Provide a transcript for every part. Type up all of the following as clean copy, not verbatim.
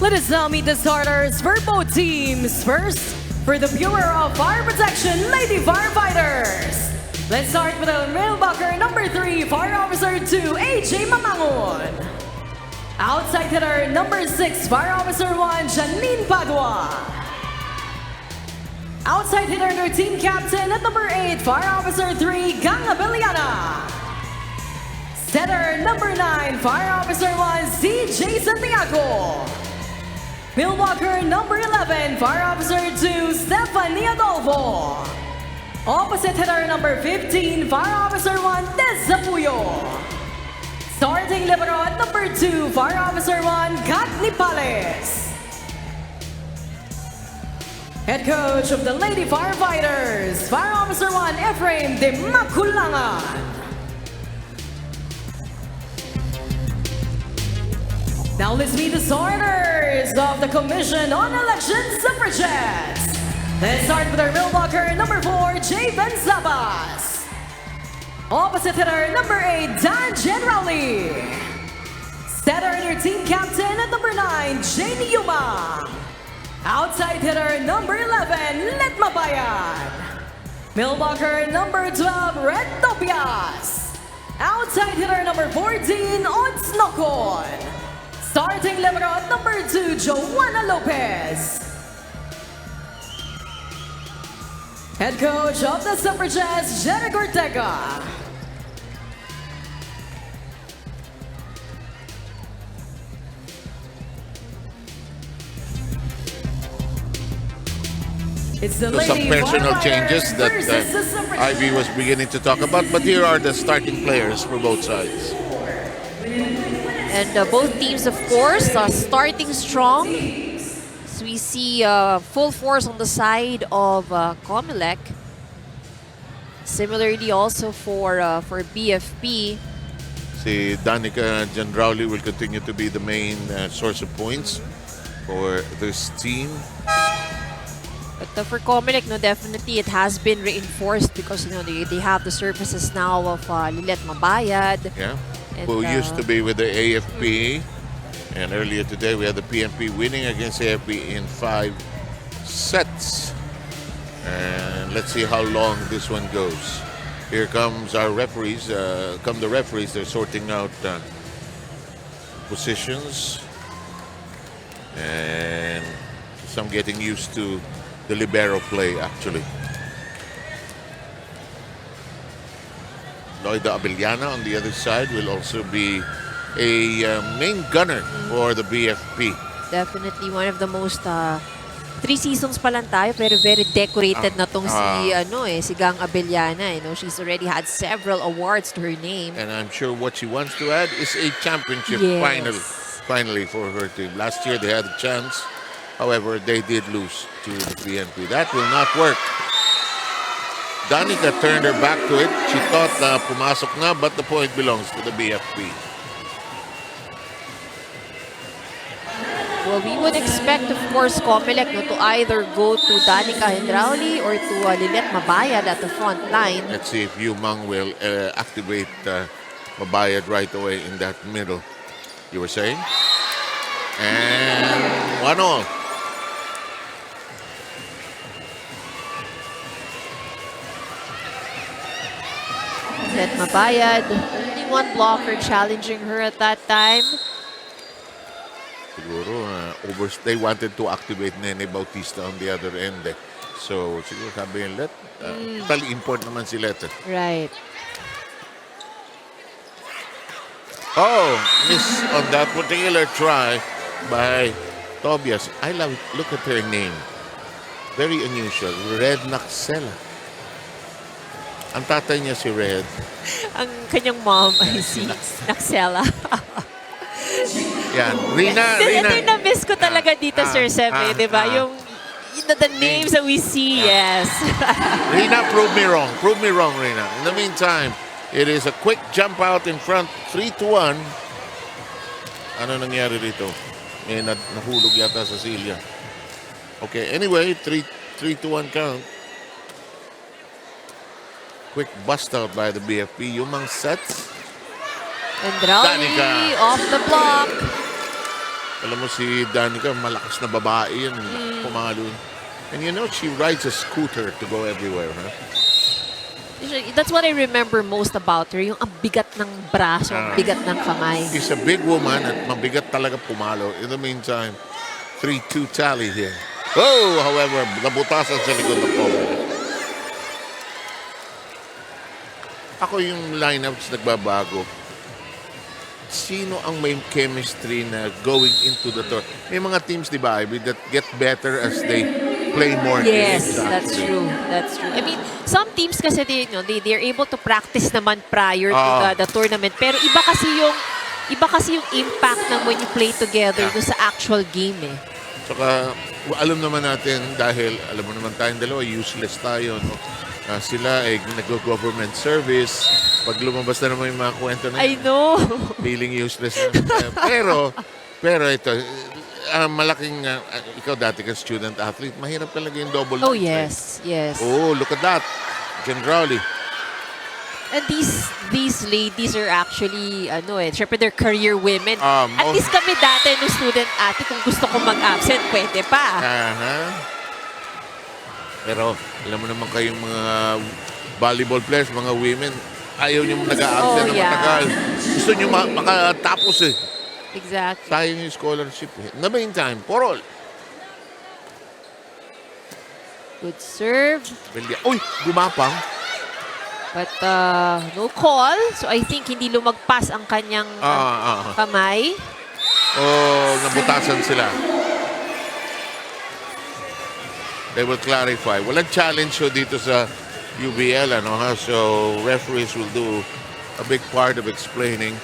Let us now meet the starters for both teams. First, for the Bureau of Fire Protection, Lady Firefighters. Let's start with the mailbacker number 3, Fire Officer 2, AJ Mamangon. Outside hitter number 6, Fire Officer 1, Janine Padua. Outside hitter their team captain at number 8, Fire Officer 3, Gang Abeliana. Setter number 9, Fire Officer 1, CJ Santiago. Millwalker number 11, Fire Officer 2, Stephanie Adolfo. Opposite hitter number 15, Fire Officer 1, Des Zapuyo. Starting libero at number 2, Fire Officer 1, Kat Nipales. Head coach of the Lady Firefighters, Fire Officer 1, Efraim de Maculangan. Now let's meet the starters of the Commission on Election Suffragettes. Let's start with our mailblocker number 4, Jay Benzabas. Opposite hitter number 8, Dan Generali. Setter and your team captain at number 9, Jane Yuma. Outside hitter number 11, Let Mabayan. Mailblocker number 12, Red Topias. Outside hitter number 14, Odds Nokon. Starting libero at number 2, Joanna Lopez. Head coach of the Suffragettes, Jerry Ortega. It's the some Lady personal Firefighters changes that versus the Suffragettes. Ivy was beginning to talk about, but here are the starting players for both sides. And both teams, of course, starting strong. So we see full force on the side of COMELEC. Similarly also for BFP. Si Danica Jandrauli will continue to be the main source of points for this team. But for COMELEC, no, definitely it has been reinforced because they have the services now of Lilet Mabayad. Yeah. And, who used to be with the AFP. And earlier today, we had the PMP winning against AFP in 5 sets. And let's see how long this one goes. Here comes our referees. Come the referees. They're sorting out positions. And some getting used to the libero play, actually. Loida Abellana on the other side will also be a main gunner for the BFP. Definitely one of the most 3 seasons pa lang tayo pero very decorated na tong si Gang Abellana. She's already had several awards to her name. And I'm sure what she wants to add is a championship finally for her team. Last year they had a chance. However, they did lose to the BNP. That will not work. Danica turned her back to it. She thought pumasok na, but the point belongs to the BFP. Well, we would expect, of course, COMELEC to either go to Danica Hendrauli or to Lilet Mabayad at the front line. Let's see if Yumang will activate Mabayad right away in that middle. You were saying? And 1-all. Let Mabayad, only one blocker challenging her at that time. Siguro, they wanted to activate Nene Bautista on the other end. So, siguro sabi yung Let, totally import naman si Let. Right. Oh, miss on that particular try by Tobias. I love it. Look at her name. Very unusual. Red Naxela. Ang tatay niya si Red. Ang kanyang mom ay si Naxela. Yan. Rina. Ito yung na-miss ko talaga dito, Sir Sebe, di ba? Yung the names that we see, yes. Rina, prove me wrong. Prove me wrong, Rina. In the meantime, it is a quick jump out in front, 3-1. Ano nangyari dito? Nahulog yata sa Celia. Okay, anyway, 3-1 count. Quick bust out by the BFP. Yumang sets. And Rauli off the block. Alam mo si Danica, malakas na babae yan. Pumalo. And you know, she rides a scooter to go everywhere. Huh? That's what I remember most about her. Yung ang bigat ng braso, ang bigat ng kamay. She's a big woman at mabigat talaga pumalo. In the meantime, 3-2 tally here. Oh, however, nabutasan sa likod ng COMELEC. Ako yung lineups nagbabago. Sino ang may chemistry na going into the tour? May mga teams, di ba, Ivy, that get better as they play more Yes, games. that's true. That's true. I mean, some teams kasi they're able to practice naman prior to the tournament. Pero iba kasi yung impact ng when you play together do sa actual game eh. Saka alam naman natin dahil alam mo naman tayong dalawa useless tayo, no? Sila ay nag-government service. Pag lumabas na naman yung mga kwento na I know. feeling useless na. pero ito malaking ikaw dati ka student athlete, mahirap talaga yung double. Oh yes, yes. Oh, look at that. Jen Rowley. And these ladies are actually syempre they're career women. At least kami dati no student ate, kung gusto ko mag-absent, pwede pa. Pero alam mo naman kayong mga volleyball players, mga women, ayaw nyo nag-a-absent na matagal. Gusto nyo makatapos eh. Exactly. Sayang yung scholarship eh. In the meantime, Porol. Good serve. Uy, gumapang. But no call. So I think hindi lumagpas ang kanyang kamay. Oh, nabutasan sila. They will clarify. Walang challenge show dito sa UBL, ano ha? So referees will do a big part of explaining.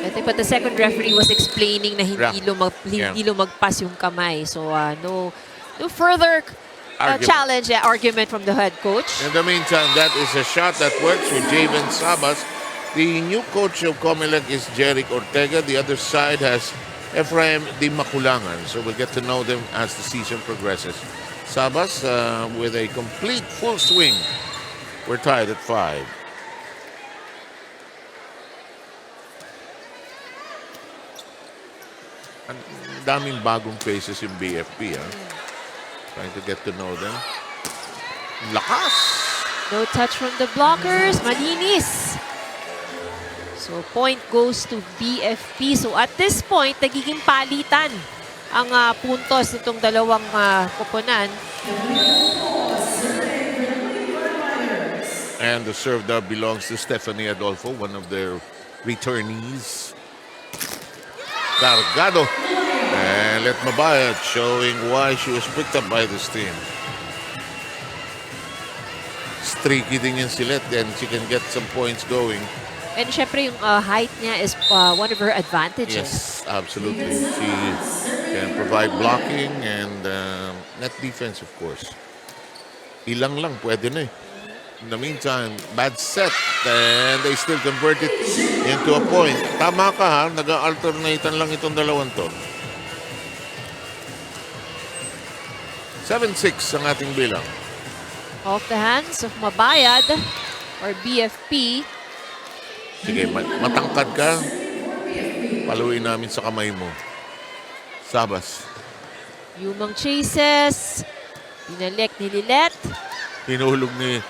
I think but the second referee was explaining na hindi lumagpas yung kamay. So no further challenge, argument from the head coach. In the meantime, that is a shot that works for Javen Sabas. The new coach of COMELEC is Jeric Ortega. The other side has Ephraim Di Maculangan. So we'll get to know them as the season progresses. Sabas with a complete full swing. We're tied at 5. Ang daming bagong faces yung BFP. Trying to get to know them. Lakas! No touch from the blockers. Malinis. So point goes to BFP. So at this point, nagiging palitan ang puntos nitong dalawang koponan. And the serve now belongs to Stephanie Adolfo, one of their returnees. Cargado. And Let Mabayat showing why she was picked up by this team. Streaky din yan si Let, and she can get some points going. And syempre yung height niya is one of her advantages. Yes, absolutely. She can provide blocking and net defense, of course. Ilang lang, pwede na eh. In the meantime, bad set, and they still convert it into a point. Tama ka ha, nag-alternatean lang itong dalawang to. 7-6 ang ating bilang. Off the hands of Mabayad or BFP. Sige, matangkad ka. Paluin namin sa kamay mo. Sabas. Yumang chases. Pinalek ni Lilet. Hinulog ni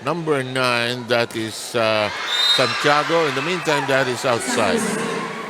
number 9, that is Santiago. In the meantime, that is outside.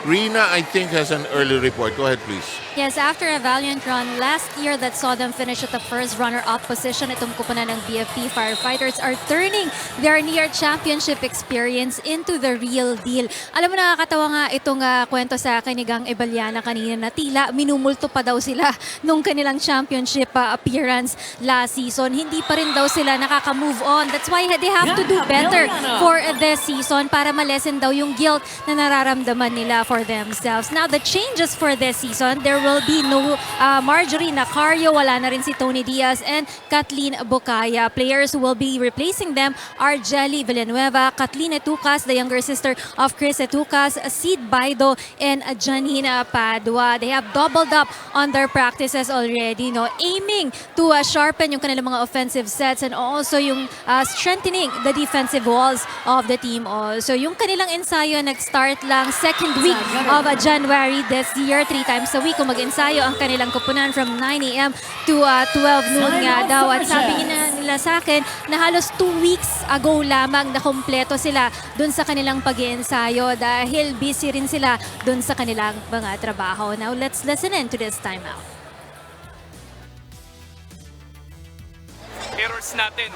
Rina, I think, has an early report. Go ahead, please. Yes, after a valiant run last year that saw them finish at the first runner-up position, itong kupunan ng BFP Firefighters are turning their near championship experience into the real deal. Alam mo, nakakatawa nga itong kwento sa akin ni Gang Ebaliana kanina na tila minumulto pa daw sila nung kanilang championship appearance last season. Hindi pa rin daw sila nakaka-move on. That's why they have to do better for this season para malesen daw yung guilt na nararamdaman nila for themselves. Now, the changes for this season, there will be no Marjorie Nacario, wala na rin si Tony Diaz, and Kathleen Bocaya. Players who will be replacing them are Jelly Villanueva, Kathleen Etucas, the younger sister of Chris Etucas, Sid Baido, and Janina Padua. They have doubled up on their practices already, no, aiming to sharpen yung kanilang mga offensive sets and also yung strengthening the defensive walls of the team also. Yung kanilang ensayo nag-start lang second week of January this year. 3 times a week kung mag-ensayo ang kanilang kupunan from 9 a.m. to 12 noon nga daw. At sabi nila sa akin na halos 2 weeks ago lamang na kompleto sila dun sa kanilang pag-iensayo dahil busy rin sila dun sa kanilang mga trabaho. Now let's listen in to this timeout. Errors natin.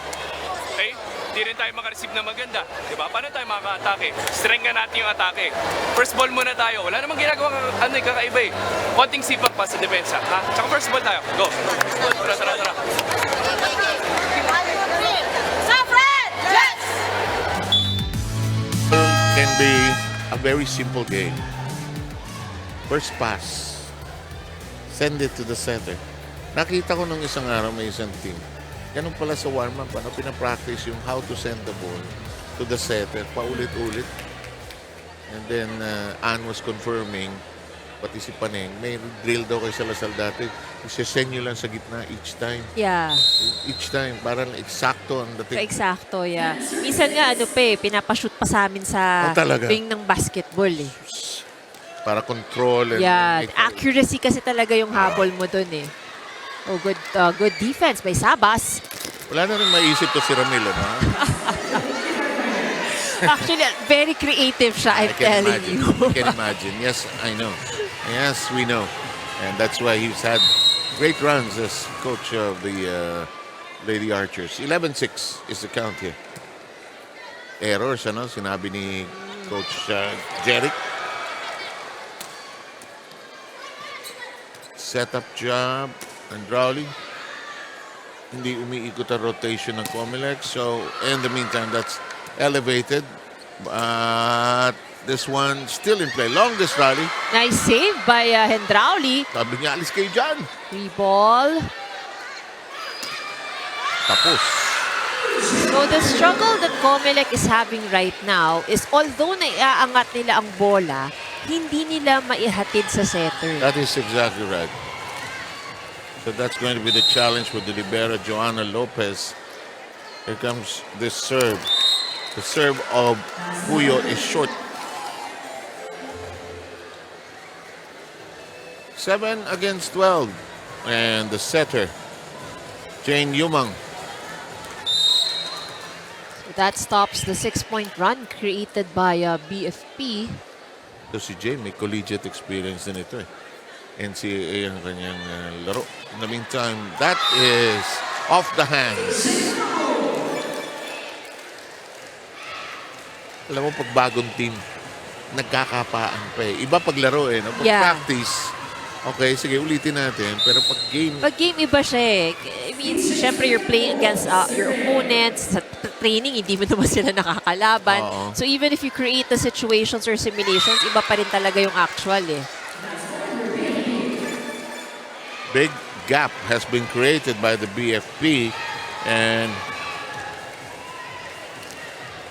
Okay? Hindi rin tayo makareceive na maganda. Diba? Paano tayo makaka-atake? Strengthen natin yung atake. First ball muna tayo. Wala namang ginagawa kakaiba eh. Konting sipag pa sa depensa. Ha? Tsaka first ball tayo. Go. Tara, tara, tara. Suffragettes! Can be a very simple game. First pass. Send it to the center. Nakita ko nung isang araw may isang team. Ganun pala sa warm-up, pinapractice yung how to send the ball to the setter, paulit-ulit. And then, Ann was confirming, pati si Paneng, may drill daw kay Salasal dati. Isesend nyo lang sa gitna each time. Yeah. Each time, parang eksakto ang dating. Eksakto, yeah. Minsan nga, pinapashoot pa sa amin sa wing ng basketball eh. Para control. And yeah, accuracy kasi talaga yung habol mo dun eh. Oh, good defense by Sabas. Wala na rin maisip to si Ramil, no? Actually, very creative siya, I'm telling you. I can imagine. Yes, I know. Yes, we know. And that's why he's had great runs as coach of the Lady Archers. 11-6 is the count here. Errors, ano? Sinabi ni Coach Jerick. Setup job. Andrauli. Hindi umiikot ang rotation ng COMELEC. So, in the meantime, that's elevated. But this one still in play. Longest rally. Nice save by Hendrauli. Sabi niya, alis kayo dyan. Free ball. Tapos. So the struggle that COMELEC is having right now is although naiaangat nila ang bola, hindi nila maihatid sa setter. That is exactly right. So that's going to be the challenge for the libero, Joanna Lopez. Here comes this serve. The serve of Puyo is short. 7 against 12. And the setter, Jane Yumang. So that stops the 6-point run created by BFP. So si Jane may collegiate experience din ito eh. NCAA ang kanyang laro. In the meantime, that is off the hands. Alam mo, pag bagong team, nagkakapaan pa eh. Iba paglaro eh. No? Pag practice, okay, sige, ulitin natin. Pero pag game... Pag game, iba siya eh. I mean, syempre you're playing against your opponents. Sa training, hindi mo naman sila nakakalaban. So even if you create the situations or simulations, iba pa rin talaga yung actual eh. Big gap has been created by the BFP and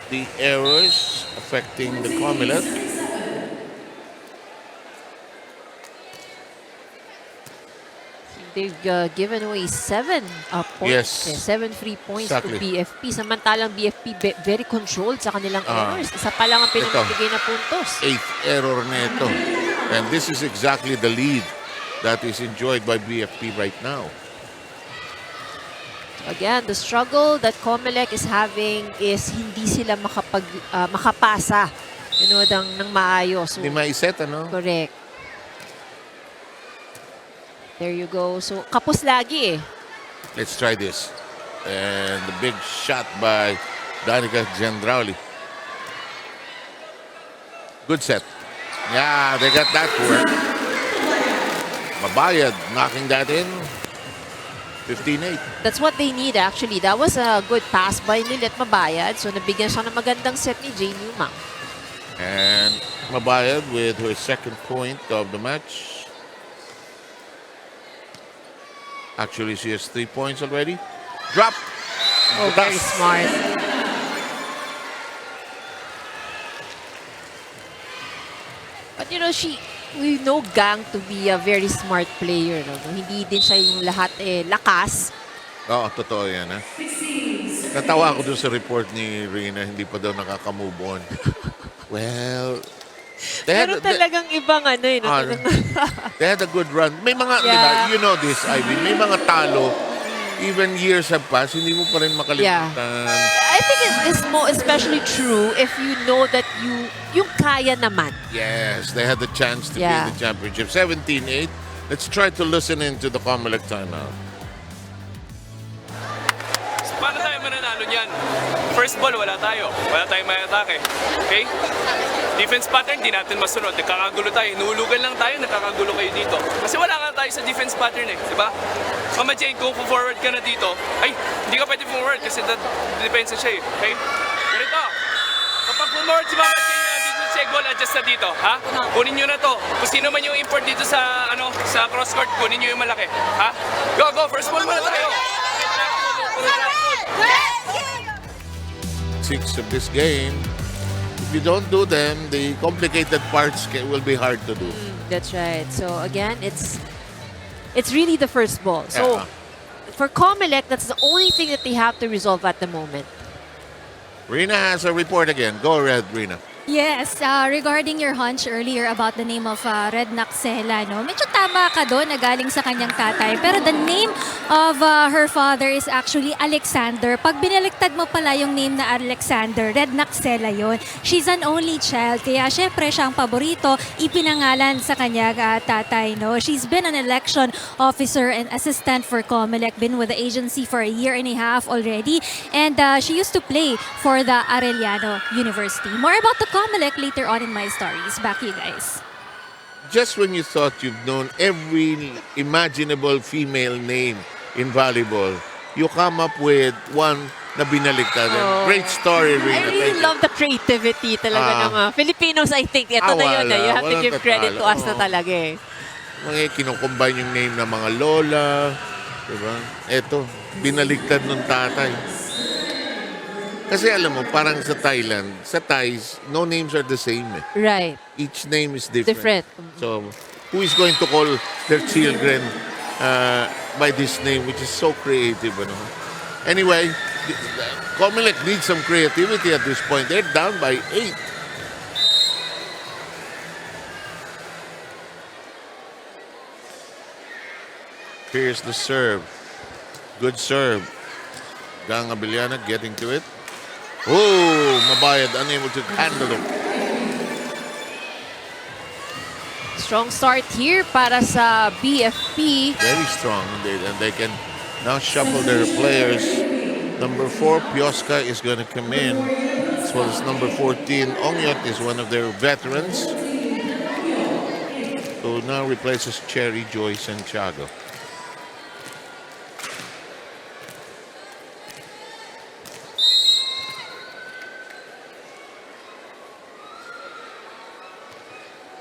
the errors affecting the COMELEC. They've given away 7 points. Yes. 7 free points Exactly. to BFP. Samantalang BFP very controlled sa kanilang errors. Isa pa lang ang pinamibigay na puntos. 8th error nito. And this is exactly the lead that is enjoyed by BFP right now. Again, the struggle that COMELEC is having is hindi sila makapasa ng maayos. So, Hindi maiset, ano? correct. There you go. So, kapos lagi eh. Let's try this. And the big shot by Danica Gendrauli. Good set. Yeah, they got that to work. Mabayad, knocking that in. 15-8. That's what they need actually. That was a good pass by Lilet Mabayad. So, nabigyan siya ng magandang set ni Jane Yumang. And Mabayad with her second point of the match. Actually, she has 3 points already. Drop. Oh, very smart. But we know Gang to be a very smart player. No? Hindi din siya yung lahat lakas. Oo, totoo yan. Ha? Natawa ako dun sa report ni Rina, hindi pa daw nakaka-move on. Well, Meron talagang ibang ano eh. No? They had a good run. May mga, Yeah. diba, you know this, Ivy, may mga talo, even years have passed, hindi mo pa rin makalimutan. I think it's more especially true if you know that yung kaya naman. Yes, they had the chance to be in the championship. 17-8. Let's try to listen into the COMELEC timeout. Paano tayo mananalo niyan? First ball, wala tayo. Wala tayong may atake. Okay? Defense pattern, di natin masunod. Nagkakagulo tayo. Inuulugan lang tayo, nagkakagulo kayo dito. Kasi wala nga tayo sa defense pattern eh. Diba? Mama Jane, kung forward ka na dito, ay, hindi ka pwede forward kasi depensa siya eh. Okay? Ganito. Kapag forward si Mama Jane dito sa goal, adjust na dito. Ha? Kunin nyo na to. Kung sino man yung import dito sa sa cross court, kunin nyo yung malaki. Ha? Go, go. First ball muna tayo. 6 of this game. If you don't do them, the complicated parts will be hard to do. That's right. So again, it's really the first ball. So for COMELEC, that's the only thing that they have to resolve at the moment. Rina has a report again. Go ahead, Rina. Yes, regarding your hunch earlier about the name of Red Naxela, no? Medyo tama ka doon na galing sa kanyang tatay. Pero the name of her father is actually Alexander. Pag binaliktad mo pala yung name na Alexander, Red Naxela yon. She's an only child. Kaya syempre siyang paborito, ipinangalan sa kanyang tatay, no? She's been an election officer and assistant for COMELEC, been with the agency for a year and a half already. And she used to play for the Arellano University. More about the COMELEC later on in my stories. Back you guys. Just when you thought you've known every imaginable female name in volleyball, you come up with one na binaliktad. Great story, Rina. I really love the creativity talaga ng Filipinos, I think. Ito na yun. You have to give credit to us na talaga eh. Mga kinukombine yung name ng mga lola. Diba? Ito, binaliktad ng tatay. Kasi alam mo, parang sa Thailand, sa Thais, no names are the same. Eh. Right. Each name is different. Different. So, who is going to call their children by this name, which is so creative? Ano? Anyway, COMELEC needs some creativity at this point. They're down by 8. Here's the serve. Good serve. Gang Abiliana getting to it. Oh, Mabayad unable to handle it. Strong start here para sa BFP. Very strong indeed, and they can now shuffle their players. Number 4, Pioska is going to come in, as well as number 14, Ongyot is one of their veterans, who now replaces Cherry Joy Santiago.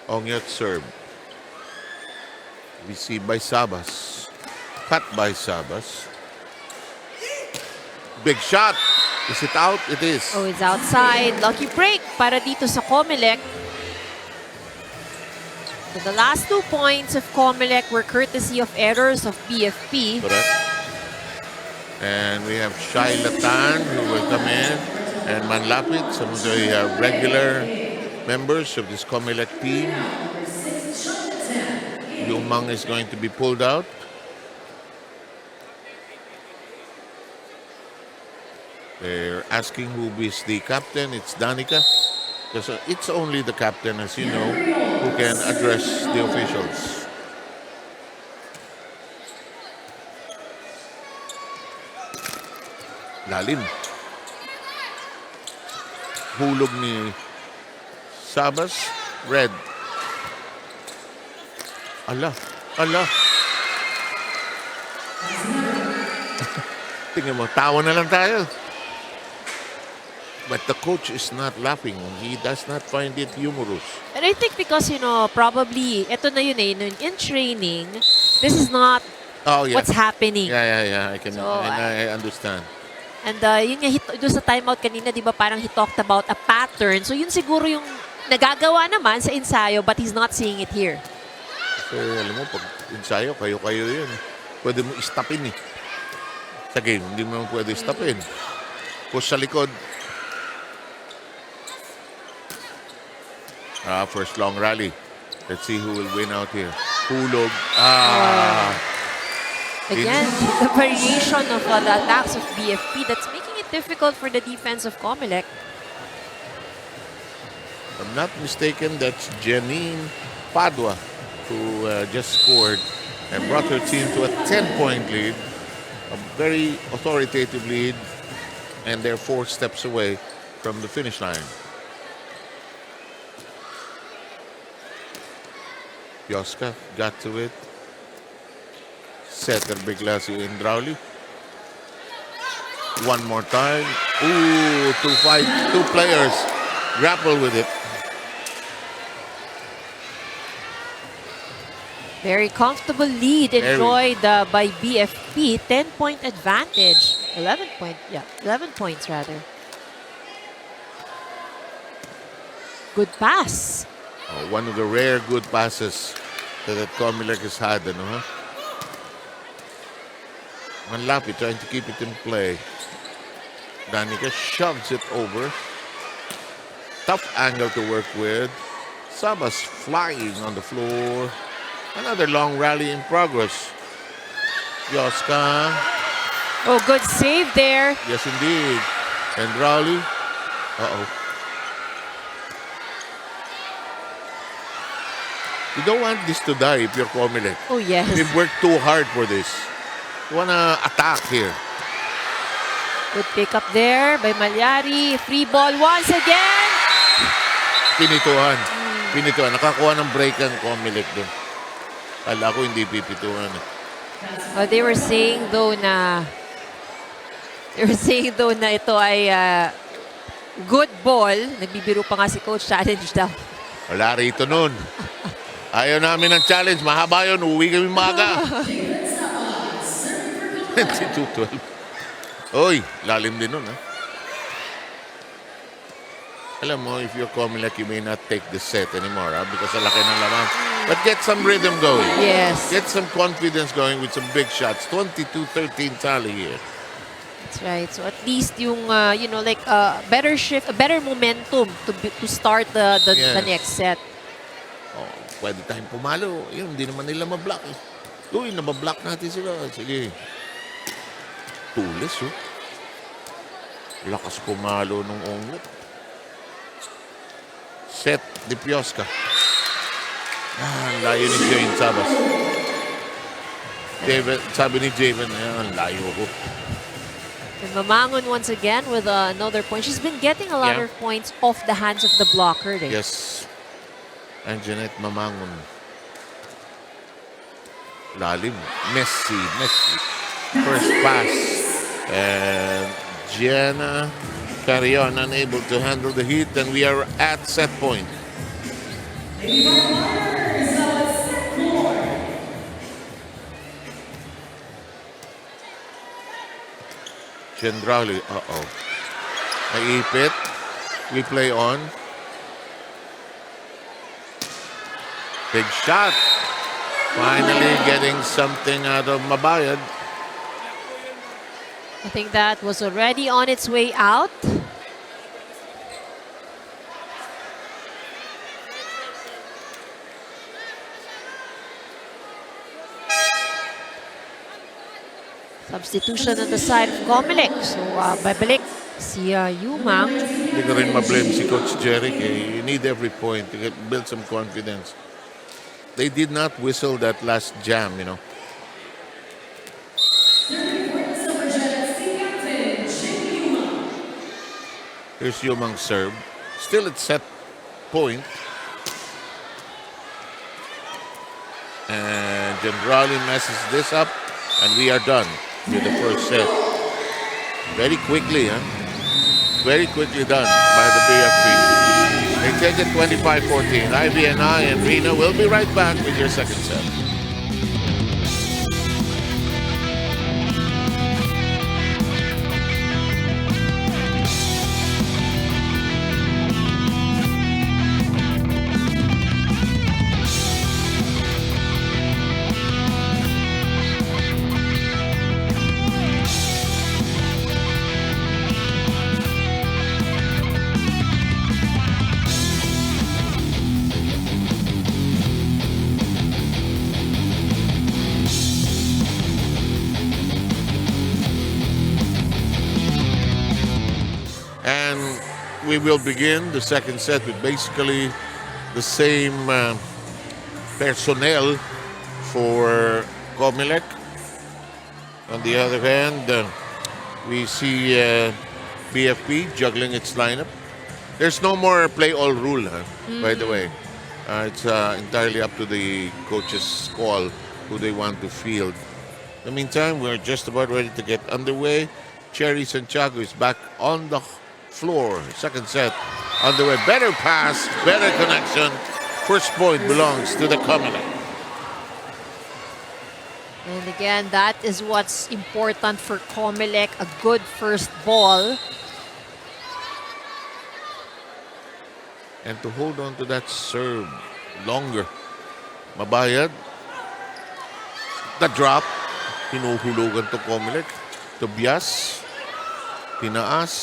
Ongyot serve. Received by Sabas. Cut by Sabas. Big shot. Is it out? It is. Oh, it's outside. Lucky break para dito sa COMELEC. So the last 2 points of COMELEC were courtesy of errors of BFP. Correct. And we have Shaila Tan who will come in. And Manlapit, some of the regular members of this COMELEC team. Lumang is going to be pulled out. They're asking who is the captain. It's Danica. Because it's only the captain, as you know, who can address the officials. Lalim. Hulog ni Sabas, red. Ala, ala. Tingnan mo, tawa na lang tayo. But the coach is not laughing. He does not find it humorous. And I think because, probably, ito na yun eh, in training, this is not what's happening. Yeah. I understand. And yun nga, doon sa timeout kanina, di ba, parang he talked about a pattern. So yun siguro yung nagagawa naman sa ensayo, but he's not seeing it here. Kasi alam mo, pag ensayo, kayo yun. Pwede mo istopin eh. Sa game, hindi mo pwede istopin. Push sa likod. First long rally. Let's see who will win out here. Hulog. Again, the variation of the attacks of BFP that's making it difficult for the defense of COMELEC. If I'm not mistaken, that's Janine Padua who just scored and brought her team to a 10-point lead. A very authoritative lead, and they're 4 steps away from the finish line. Yoska got to it. Setter bigla si Indrauli. One more time. Ooh, two players grapple with it. Very comfortable lead enjoyed by BFP. 10-point advantage. 11 points rather. Good pass. One of the rare good passes that COMELEC has had. Manlapi trying to keep it in play. Danica shoves it over. Tough angle to work with. Sabas flying on the floor. Another long rally in progress. Yoska. Oh, good save there. Yes, indeed. And Rowley. You don't want this to die if you're COMELEC. Oh, yes. They've worked too hard for this. You want to attack here. Good pick up there by Malyari. Free ball once again. Pinituhan. Nakakuha ng break ang COMELEC dun. Kala ko hindi pipituhan. They were saying though na ito ay good ball. Nagbibiro pa nga si Coach, challenge daw. Wala rito nun. Ayaw namin ng challenge. Mahaba yun. Uwi kami maga. 22-12. Oy, lalim din nun. Alam mo, if you're COMELEC, you may not take the set anymore because sa laki ng laman. But get some rhythm going. Yes. Get some confidence going with some big shots. 22-13 tally here. That's right. So at least yung, better shift, a better momentum to start the next set. Pwede tayong pumalo. Yun, hindi naman nila mablock. Uy, nabablock natin sila. Sige. Tulis, Lakas pumalo nung onglet. Set ni Pioska. Layo ni Jane Sabas. Sabi ni Javen, layo ko. And Mamangon once again with another point. She's been getting a lot of points off the hands of the blocker. Yes. And Jeanette Mamangon. Lalim. Messi. First pass. And Gianna Carrion unable to handle the heat, and we are at set point. Gendrauli, naipit. We play on. Big shot. Finally getting something out of Mabayad. I think that was already on its way out. Substitution on the side of COMELEC. So, babalik si Yumang. Hindi ko rin ma-blame si Coach Jeric. You need every point to build some confidence. They did not whistle that last jam, Here's Yumang's serve. Still at set point. And Gendrali messes this up. And we are done with the first set. Very quickly, Very quickly done by the BFP. They take it 25-14. Ivy and I and Rena will be right back with your second set. we will begin the second set with basically the same personnel for COMELEC. On the other hand, we see BFP juggling its lineup. There's no more play-all rule, by the way. It's entirely up to the coach's call who they want to field. In the meantime, we're just about ready to get underway. Cherry Santiago is back on the floor. Second set underway. Better pass, better connection. First point belongs to the COMELEC. And again, that is what's important for COMELEC, a good first ball. And to hold on to that serve longer. Mabayad. The drop. Hinuhulugan to COMELEC. Tobias. Tinaas.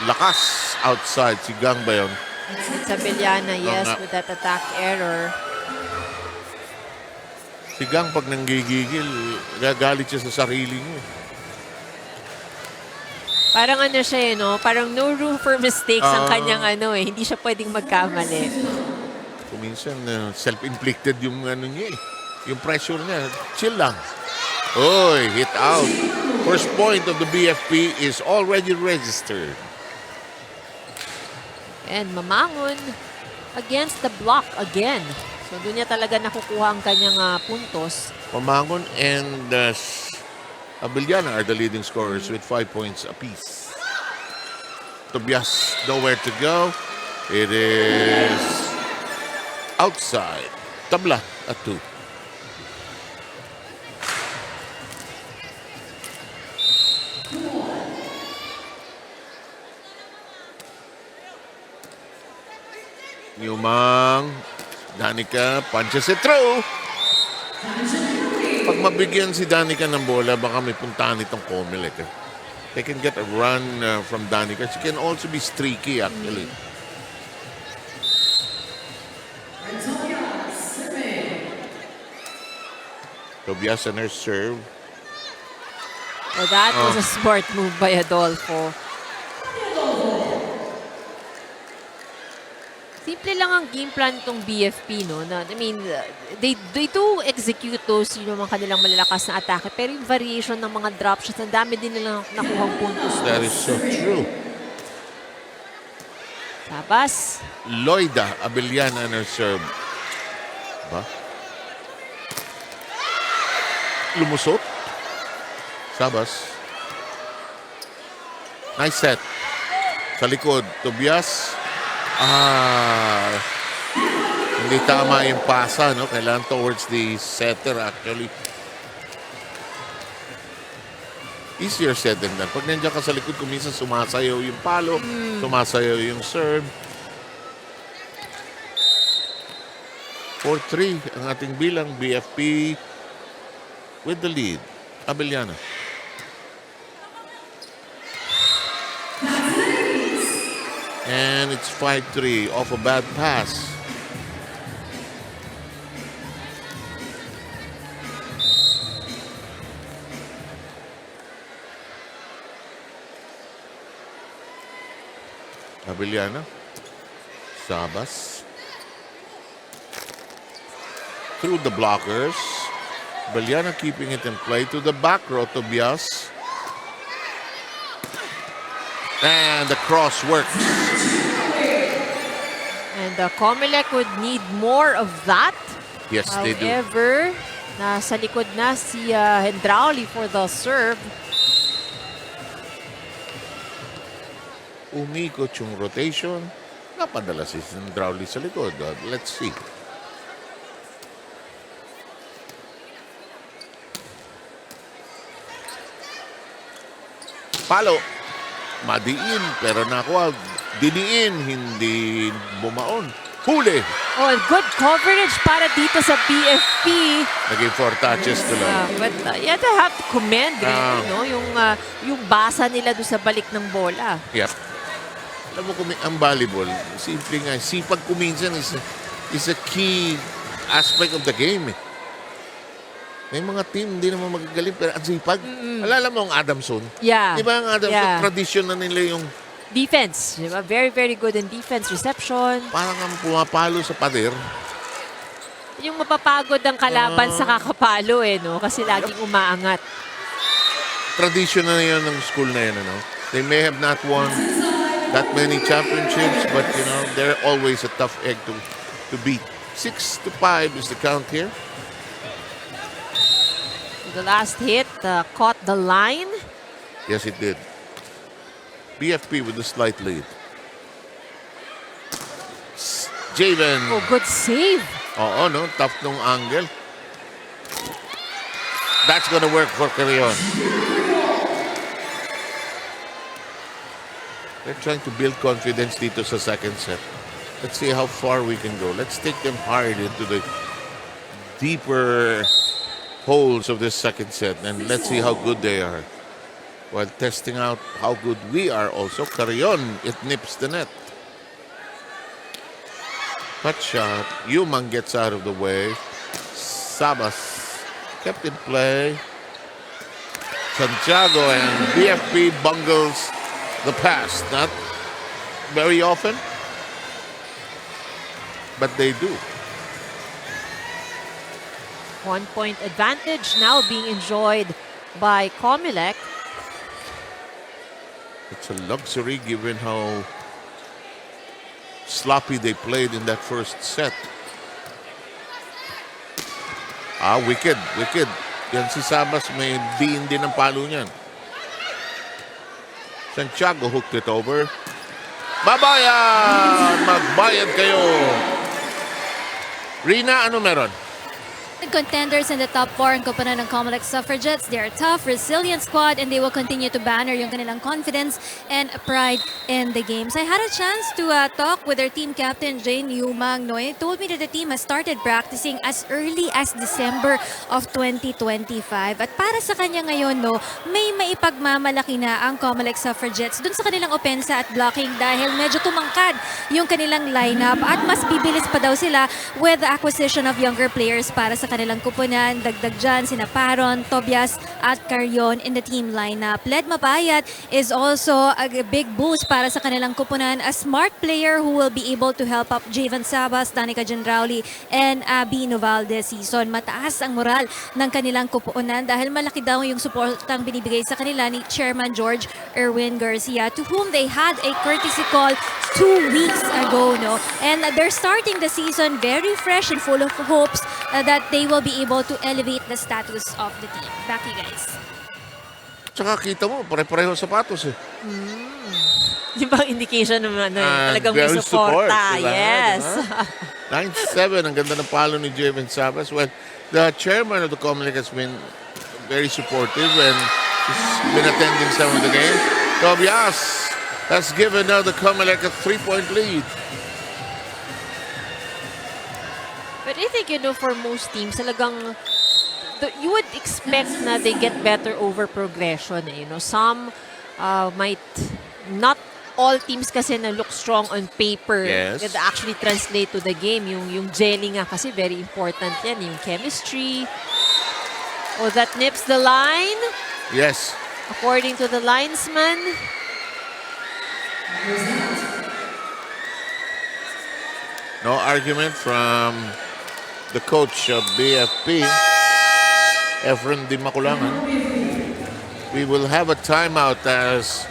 Lakas outside. Si Gang ba yun? It's Abellana, yes, with that attack error. Si Gang pag nanggigigil, gagalit siya sa sarili niya. Parang ano siya, no? Parang no room for mistakes ang kanyang Hindi siya pwedeng magkamali. Kuminsan, self-inflicted yung niya eh. Yung pressure niya. Chill lang. Oy, hit out. First point of the BFP is already registered. And Mamangon against the block again. So doon niya talaga nakukuha ang kanyang puntos. Pamangon and Abellana are the leading scorers with 5 points apiece. Tobias nowhere to go. It is outside. Tabla at 2. Yumang Danica punches it through. Pag mabigyan si Danica ng bola, baka may puntahan itong COMELEC. They can get a run from Danica. She can also be streaky, actually. Tobias and her serve. Well, that was a smart move by Adolfo. Simple lang ang game plan itong BFP, no? I mean, they do execute those, yung mga kanilang malalakas na atake. Pero yung variation ng mga drop shots, ang dami din nilang nakuhang puntos. That is so true. Sabas. Loida Abellana and her serve. Ba? Lumusot. Sabas. Nice set. Sa likod, Tobias. Hindi tama yung pasa, no? Kailangan towards the setter, actually. Easier said than done. Pag nandiyan ka sa likod, kuminsan sumasayaw yung palo, sumasayaw yung serve. 4-3 ang ating bilang. BFP with the lead. Abellana. And it's 5-3 off a bad pass. Abellana. Sabas. Through the blockers. Abellana keeping it in play to the back row. Tobias. And the cross works. And COMELEC would need more of that. Yes, they do. However, nasa likod na si Hendrauli for the serve. Umikot yung rotation. Napadala si Hendrauli sa likod. Let's see. Palo. Madiin, pero nakuha. Diniin, hindi bumaon. Huli. Oh, and good coverage para dito sa BFP. Naging 4 touches tuloy. But you have to commend really, no? Yung basa nila doon sa balik ng bola. Yep. Alam mo, ang volleyball, simple nga. Sipag kuminsan is a key aspect of the game. May mga team, hindi naman magagaling, pero ang sipag. Alala mo ang Adamson? Yeah. Di ba ang Adamson, tradisyon na nila yung defense. Diba? Very, very good in defense, reception. Parang ang pumapalo sa pader. Yung mapapagod ang kalaban sa kakapalo no? Kasi laging umaangat. Tradition na yun ng school na yun, ano? They may have not won that many championships, but they're always a tough egg to beat. 6-5 is the count here. The last hit caught the line. Yes, it did. BFP with a slight lead. Javen. Oh, good save. Oo, no? Tough nung angle. That's gonna work for Carrion. They're trying to build confidence dito sa second set. Let's see how far we can go. Let's take them hard into the deeper holes of this second set, and let's see how good they are. While testing out how good we are also. Carrion, it nips the net. Cut shot. Yuman gets out of the way. Sabas kept in play. Santiago and BFP bungles the pass. Not very often, but they do. 1 point advantage now being enjoyed by COMELEC. It's a luxury given how sloppy they played in that first set. Wicked. Yan si Sabas, may diin din ang palo niyan. Santiago hooked it over. Babayan! Magbayad kayo! Rina, ano meron? Contenders in the top 4 ang koponan ng COMELEC Suffragettes. They are tough, resilient squad, and they will continue to banner yung kanilang confidence and pride in the games. I had a chance to talk with their team captain, Jane Yumang. He told me that the team has started practicing as early as December of 2025. At para sa kanya ngayon, may maipagmamalaki na ang COMELEC Suffragettes dun sa kanilang opensa at blocking dahil medyo tumangkad yung kanilang lineup at mas bibilis pa daw sila with the acquisition of younger players para sa kanilang kupunan. Dagdag dyan, sina Paron, Tobias at Carrion in the team lineup. Led Mabayat is also a big boost para sa kanilang kupunan. A smart player who will be able to help up Javen Sabas, Danica Gendrauli, and Abby Noval this season. Mataas ang moral ng kanilang kupunan dahil malaki daw yung suportang binibigay sa kanila ni Chairman George Erwin Garcia, to whom they had a courtesy call 2 weeks ago. And they're starting the season very fresh and full of hopes that they will be able to elevate the status of the team. Back to you guys. Tsaka kita mo, pare-pareho sapatos eh. Yung bang indication naman talagang may very support, suporta. diba? Yes. Diba? 9-7, ang ganda ng palo ni Javen Sabas. Well, the chairman of the COMELEC has been very supportive and he's been attending some of the games. Tobias has given now the COMELEC a 3-point lead. But I think, for most teams, talagang you would expect na they get better over progression. Some might, not all teams kasi na look strong on paper that actually translate to the game. Yung gelling nga kasi very important yan. Yung chemistry. Oh, that nips the line. Yes. According to the linesman. No argument from the coach of BFP, Efren Di Maculangan. We will have a timeout as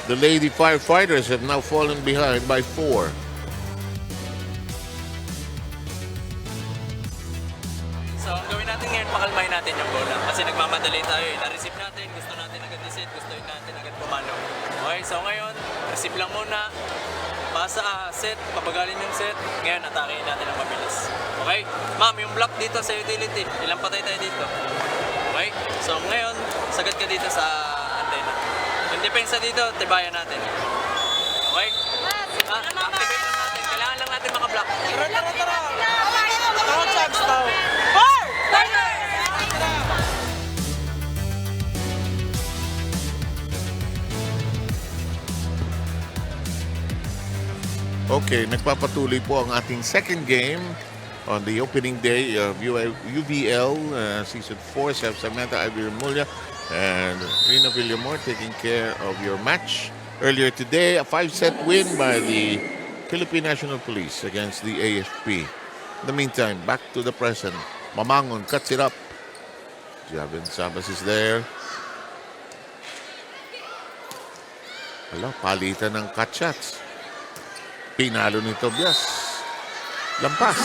the Lady Firefighters have now fallen behind by 4. So, ang gawin natin ngayon, pakalmahin natin yung bola. Kasi nagmamadali tayo eh. Na-receive natin, gusto natin agad i-set, gusto natin agad pumalo. Okay, so ngayon, receive lang muna. Pasa, set, pabagalin yung set. Ngayon, atakein natin ang mabilis. Okay? Ma'am, yung block dito sa utility, ilang patay tayo dito. Okay? So ngayon, sagad ka dito sa antena. Yung depensa dito, tibayan natin. Okay? Activate lang natin. Kailangan lang natin mga block. Tara! Tara, chance daw. Okay, nagpapatuloy po ang ating second game on the opening day of UVL Season 4. Samantha Ivy Remulla and Rina Villamor taking care of your match earlier today. A 5-set win by the Philippine National Police against the AFP. In the meantime, back to the present. Mamangon cuts it up. Javin Sabas is there. Wala, palitan ng cut shots. Pinalo ni Tobias. Lampas.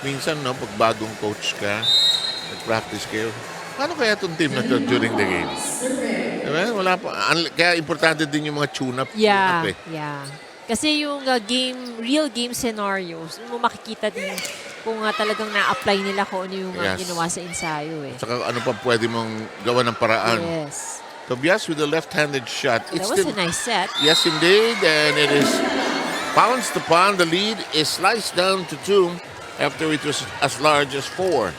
Minsan, no, pag bagong coach ka, nag-practice kayo, paano kaya itong team na to during the game? Diba? Wala pa. Kaya importante din yung mga tune-up. Yeah, Tune-up eh. yeah. Kasi yung real game scenarios, mo makikita din kung talagang na-apply nila kung ano yung Yes. ginawa sa ensayo eh. Saka ano pa pwede mong gawa ng paraan. Yes. Tobias with a left-handed shot. That was a nice set. Yes, indeed. And it is pounced upon. The lead is sliced down to 2 after it was as large as 4.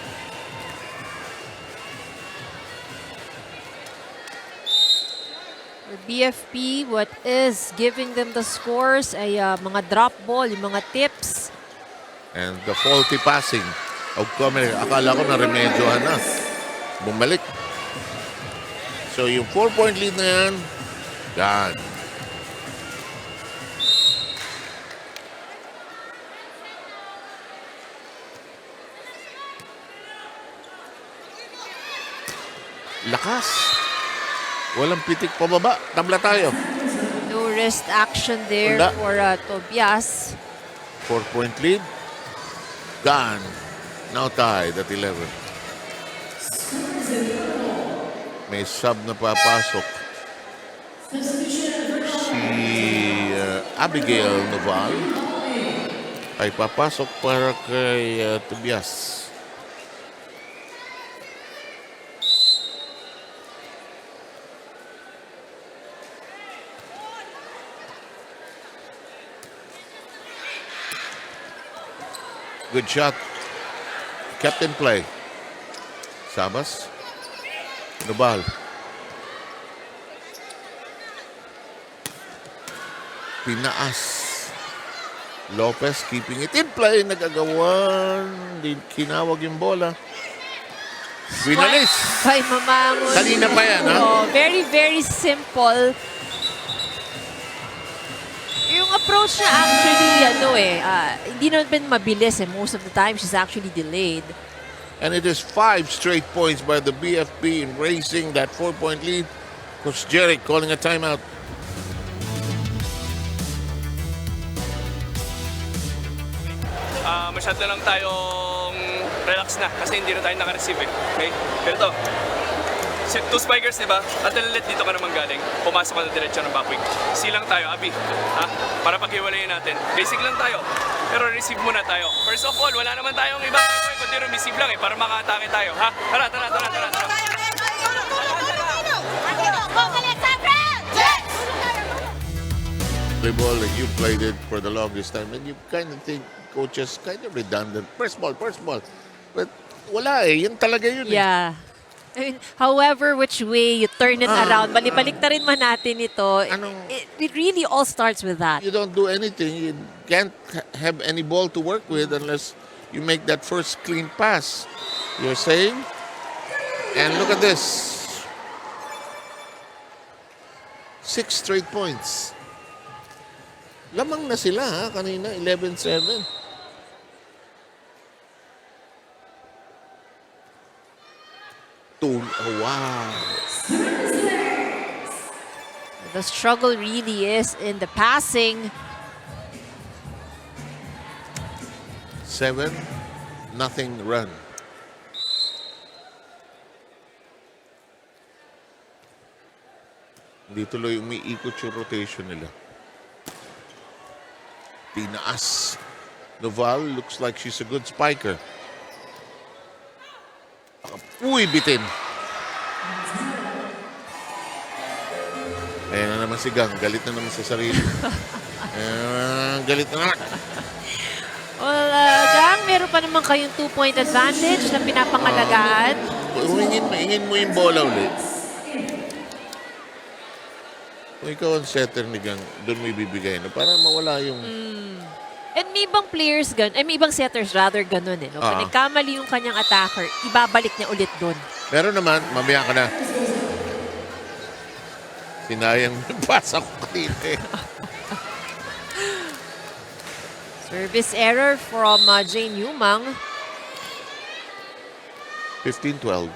For BFP, what is giving them the scores ay mga drop ball, yung mga tips. And the faulty passing of COMELEC. Akala ko na remedyohan na. Bumalik. So yung 4-point lead na yan, gone. Lakas. Walang pitik pababa. Tabla tayo. No wrist action there Wala. for Tobias. 4-point lead. Gone. Now tied at 11. May sub na papasok. Si Abigail Noval ay papasok para kay Tobias. Good shot. Kept in play. Sabas. Nubal. Pinaas. Lopez keeping it in play. Nagagawan. Hindi kinawag yung bola. Winalis. By Mamangon. Kanina pa yan, ha? Oh, very, very simple. Yung approach niya actually, hindi naman mabilis eh. Most of the time, she's actually delayed. And it is 5 straight points by the BFP in raising that 4-point lead. Coach Jerick calling a timeout. Masyado lang tayong relax na kasi hindi na tayo naka-receive eh. Okay? Pero ito, 2 spikers, di ba? At lalit dito ka naman galing. Pumasok ka na diretso ng backwing. Silang tayo, Abi. Ha? Para paghiwalayin natin. Basic lang tayo. Pero receive muna tayo. First of all, wala naman tayong iba. Kundi receive lang eh, para maka-atake tayo. Ha? Tara. Volleyball, and you played it for the longest time, and you kind of think coaches kind of redundant. First ball. But wala eh. Yun talaga yun eh. Yeah. I mean, however which way you turn it around, balibalik na rin man natin ito, it really all starts with that. You don't do anything. You can't have any ball to work with unless you make that first clean pass. You're saying? And look at this. 6 straight points. Lamang na sila ha, kanina, 11-7. Oh, wow. The struggle really is in the passing. 7-0 run. Hindi tuloy umiikot yung rotation nila. Tinaas. Noval looks like she's a good spiker. Uy, bitin. Ayan na naman si Gang. Galit na naman sa sarili. Galit na. Well, Gang, meron pa naman kayong 2-point advantage na pinapangalagaan. Hingin mo yung bola ulit. Kung ikaw ang setter ni Gang, doon mo ibibigay na para mawala yung And may ibang players, may ibang setters rather ganun eh. No? Pag nagkamali yung kanyang attacker, ibabalik niya ulit doon. Pero naman, mamaya ka na. Sinayang yung pasa ko kanina eh. Service error from Jane Yumang. 15-12.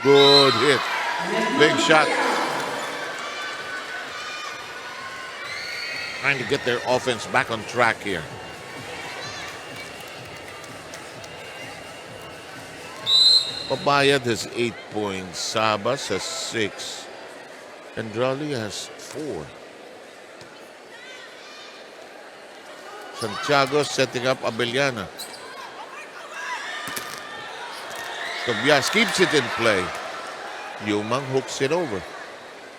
Good hit. Big shot. Trying to get their offense back on track here. Pabayad has 8 points. Sabas has 6. Andrali has 4. Santiago setting up Abellana. Tobias keeps it in play. Yumang hooks it over.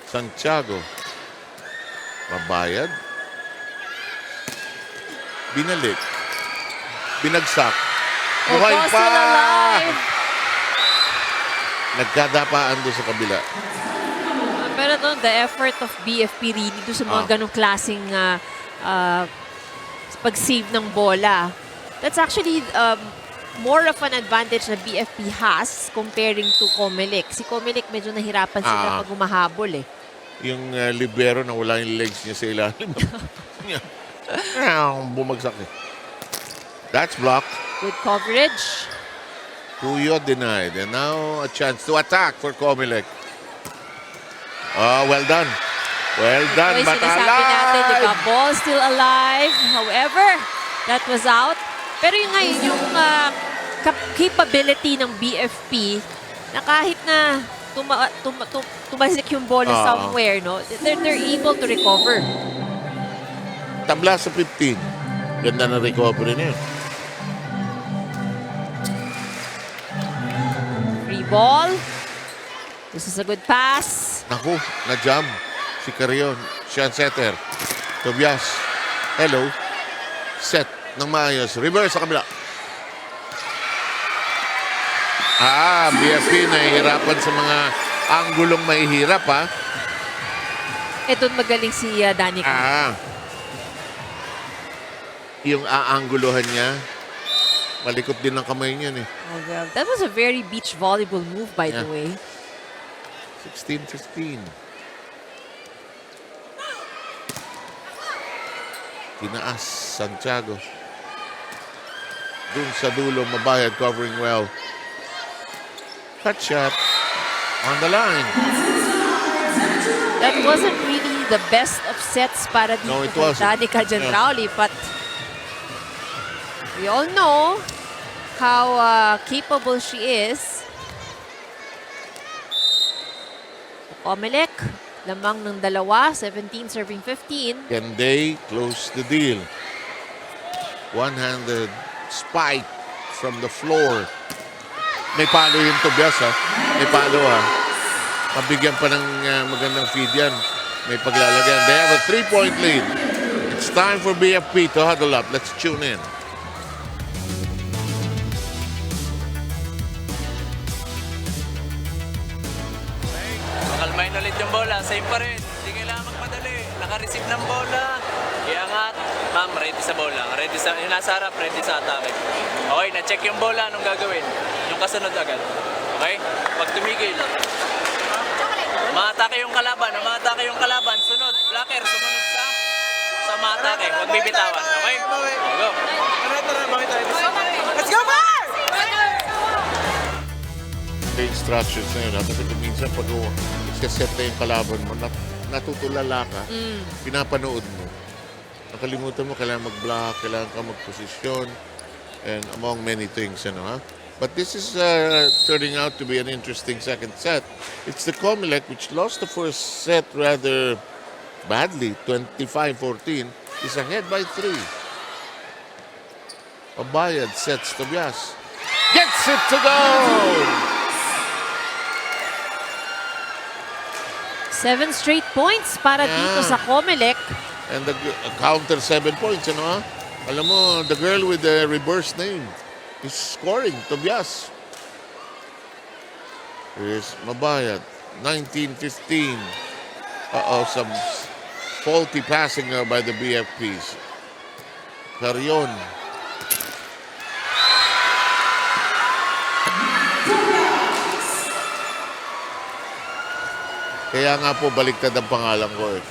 Santiago. Mabayad. Binalik. Binagsak. Buhay Almost pa! still alive. Nagkadapaan doon sa kabila. Pero doon, the effort of BFP really doon sa mga ganong klaseng pag-save ng bola. That's actually more of an advantage na BFP has comparing to COMELEC. Si COMELEC medyo nahirapan sila pag humahabol eh. Yung libero na wala yung legs niya sa ilalim. Bumagsak eh. That's blocked. Good coverage. Puyo denied. And now a chance to attack for COMELEC. Oh, well done. Well done, but Sinasabi natin, di ba? alive! Ball still alive. However, that was out. Pero yung ngayon, yung capability ng BFP na kahit na tumasik yung bola somewhere, no? They're able to recover. Tabla sa 15. Ganda na recovery niya. Free ball. This is a good pass. Naku, na-jam. Si Carrion. Siya ang setter. Tobias. Hello. Set ng maayos. Reverse sa kabila. BFP nahihirapan sa mga anggulong mahihirap, ha? Ito magaling si Danica. Yung aangguluhan niya, malikot din ang kamay niya, eh. Oh, well, that was a very beach volleyball move, by the way. 16-15. Tinaas, Santiago. Dun sa dulo, mabayad, covering well. Cut shot on the line. That wasn't really the best of sets para dito No, it kay wasn't. Danica Gendrauli, but we all know how capable she is. COMELEC, lamang ng dalawa, 17 serving 15. Can they close the deal? One-handed spike from the floor. May palo yung Tobias, ha? May palo, ha? Mabigyan pa ng magandang feed yan. May paglalagyan. They have a 3-point lead. It's time for BFP to huddle up. Let's tune in. Makalmain ulit yung bola. Same pa rin. Hindi kailangan magmadali. Naka-receive ng bola. Iangat. Ma'am, ready sa bola. Ready sa, yung nasa harap, ready sa atake. Okay, na-check yung bola. Anong gagawin? Yung kasunod agad. Okay? Pag tumigil. Maatake yung kalaban. Maatake yung kalaban. Sunod. Blocker. Sumunod sa maatake. Huwag bibitawan. Okay? Go. Let's go, Mars! The instructions na yun, ha? Kasi minsan pag set na yung kalaban mo, natutulala ka, pinapanood mo. Nakalimutan mo, kailangan mag-block, kailangan ka mag-posisyon, and among many things, ano, ha? But this is turning out to be an interesting second set. It's the COMELEC, which lost the first set rather badly, 25-14, is ahead by 3. Pabayad sets Tobias. Gets it to go! 7 straight points para dito sa COMELEC. And the counter 7 points, ano, ha? Alam mo, the girl with the reverse name is scoring, Tobias. Here's Mabayad, 19-15. Some faulty passing there by the BFPs. Carion. Kaya nga po baliktad ang pangalan ko eh.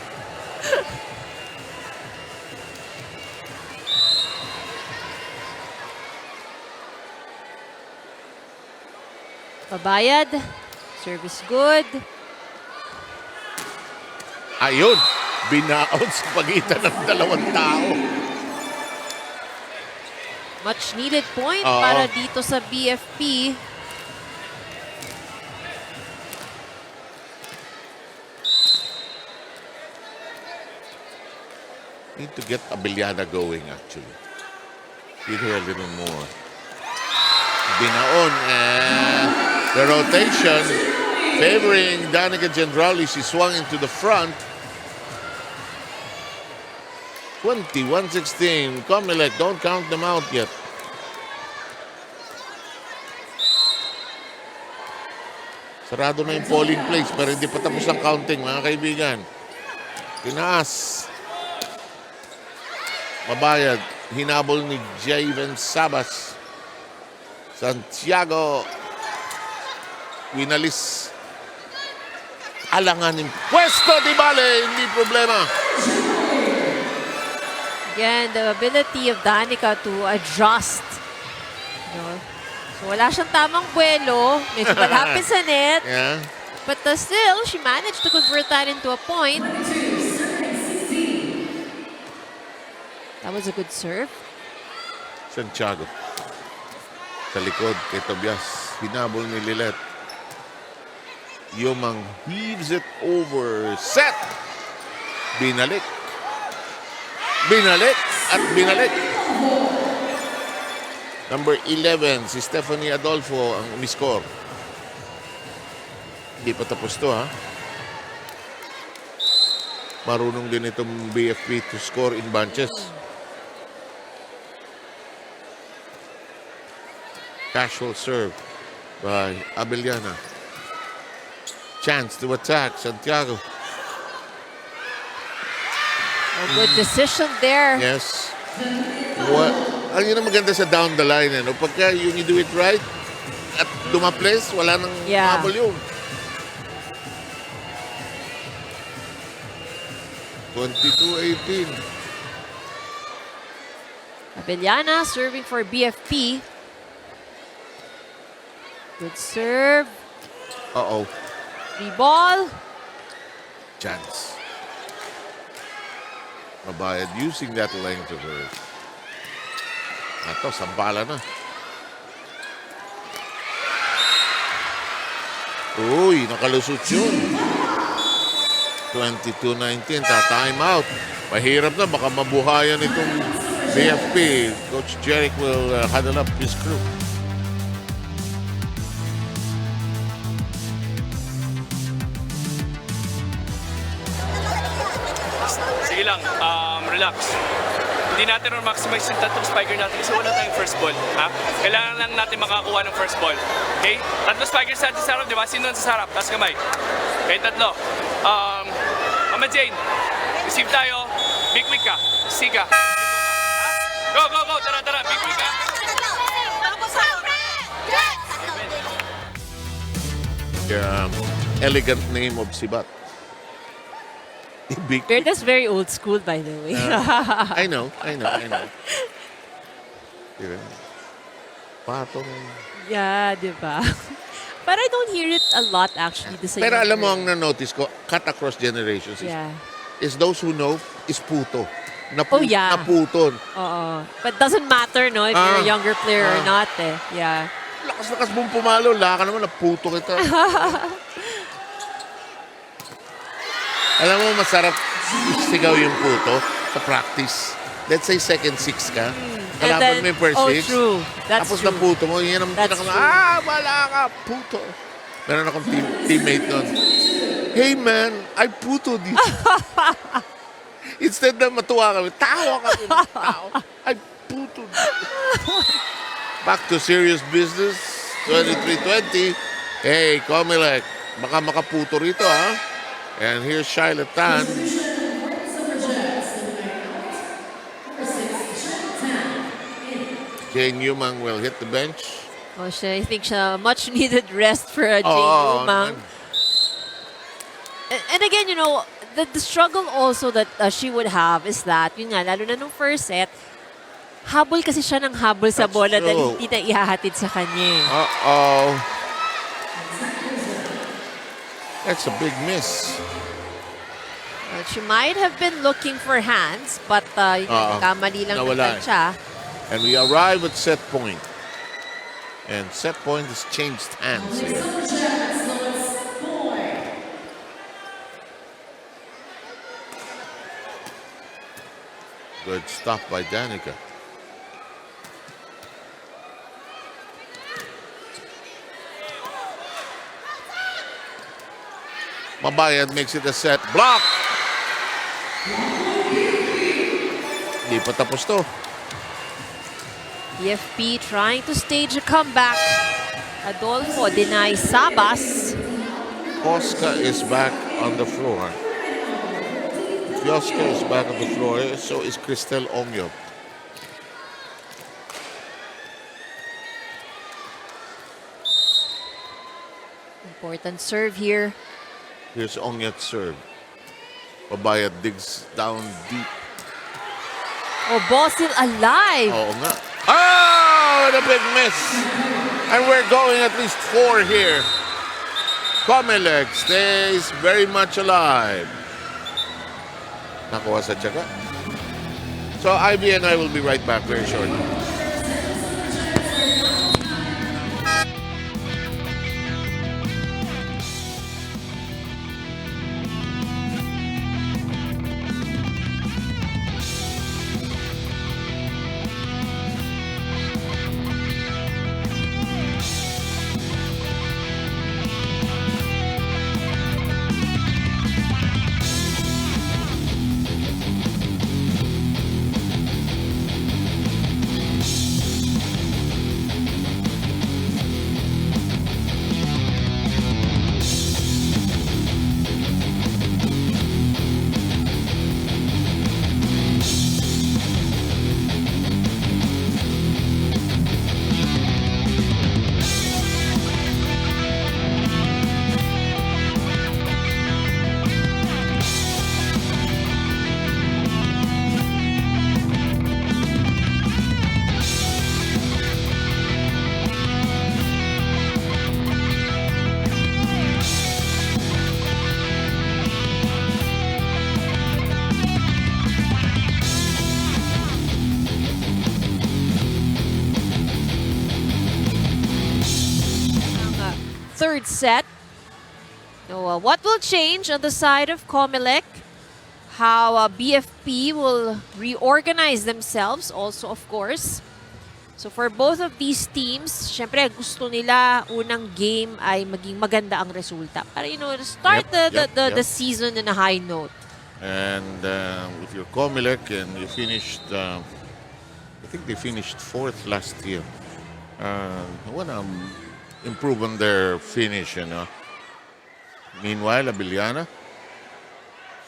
Pabayad. Service good. Ayun, binaon sa pagitan ng dalawang tao. Much needed point Oo. para dito sa BFP. Need to get Abellana going actually. Give her a little more. Binaon and the rotation favoring Danica Gendrali. She swung into the front. 21-16. COMELEC, don't count them out yet. Sarado na yung polling place pero hindi pa tapos ang counting mga kaibigan. Tinaas. Mabayad. Hinabol ni Javen Sabas. Santiago. Winalis. Alanganin. Pwesto di bale. Hindi problema. Again, the ability of Danica to adjust. You know, so wala siyang tamang buwelo. Medyo malapit sa net. Yeah. But still, she managed to convert that into a point. That was a good serve. Santiago. Sa likod kay Tobias. Hinabol ni Lilet. Yumang heaves it over. Set! Binalik. Binalik at binalik. Number 11, si Stephanie Adolfo ang umiscore. Hindi pa tapos to ha. Marunong din itong BFP to score in bunches. Casual serve by Abellana. Chance to attack Santiago. A good decision there. Yes. What? Ang yun ang maganda sa down the line. No? Pagka you do it right at dumaples, wala nang habol yun. 22-18. Abellana serving for BFP. Good serve. Uh-oh. Free ball. Chance. Mabayad using that length of her. Ito, sampala na. Uy, nakalusot yun. 22-19, time out. Mahirap na, baka mabuhayan itong BFP. Coach Jerick will huddle up his crew. Sige lang, relax. Hindi natin maximize yung tatlong spiker natin kasi wala tayong first ball. Ha? Kailangan lang natin makakuha ng first ball. Okay? Tatlong spikers natin sa harap, di ba? Sino sa harap? Taas kamay. Okay, tatlo. Mama Jane, receive tayo. Big quick ka. Sika. Go, go, go. Tara, tara. Big quick ka. Elegant name of Sibat. Big. That's very old school, by the way. I know. Diba? Patong. Yeah, di ba? But I don't hear it a lot actually. Pero alam mo ang na-notice ko, cut across generations is those who know is puto. Naputon. Oo. But doesn't matter, no, if you're a younger player or not, eh. Yeah. Lakas mong pumalo, laka naman, naputo kita. Alam mo, masarap sigaw yung puto sa practice. Let's say second six ka. Kalaban mo yung first six. True. That's Tapos true. naputo mo. Yan ang wala ka, puto. Meron akong teammate doon. Hey man, I puto dito. Instead na matuwa kami, tawa kami. I puto dito. Back to serious business. 23-20. Hey, COMELEC. Baka makaputo rito, ha? And here's Shyla Tan. Jane Yumang will hit the bench. Oh, I think siya much needed rest for Jane Yumang. And again, you know, the struggle also that she would have is that, yun nga, lalo na nung first set, habol kasi siya ng habol sa That's bola true. dahil hindi na ihahatid sa kanya. Uh-oh. That's a big miss. She might have been looking for hands, but yun nga, kamali lang ng Nawala. tansya. And we arrive at set point. And set point has changed hands here. Good stop by Danica. Mabayad makes it a set. Block! Hindi pa tapos to. BFP trying to stage a comeback. Adolfo denies Sabas. Oscar is back on the floor. Oscar is back on the floor. So is Cristel Ongyo. Important serve here. Here's Ongyat's serve. Pabayad digs down deep. Oh, ball still alive. Oo nga. Oh, the big miss. And we're going at least 4 here. COMELEC stays very much alive. Nakuha sa tiyaga. So Ivy and I will be right back very shortly. Third set. So, what will change on the side of COMELEC? How BFP will reorganize themselves also, of course. So for both of these teams, syempre gusto nila unang game ay maging maganda ang resulta. Para, you know, start the season on a high note. And if you're COMELEC and you finished, I think they finished 4th last year. I want to improve on their finish, you know. Meanwhile, Abiliana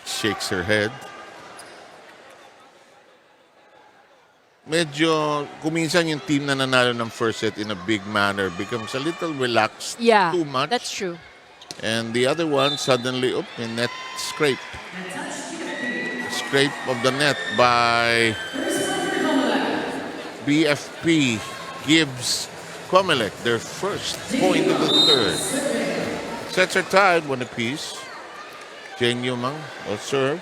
shakes her head. Medyo, kuminsan yung team na nanalo ng first set in a big manner becomes a little relaxed, too much. That's true. And the other one suddenly, in net scrape. Scrape of the net by BFP gives COMELEC their first point of the third. Sets are tied, 1 apiece. Jane Yumang will serve.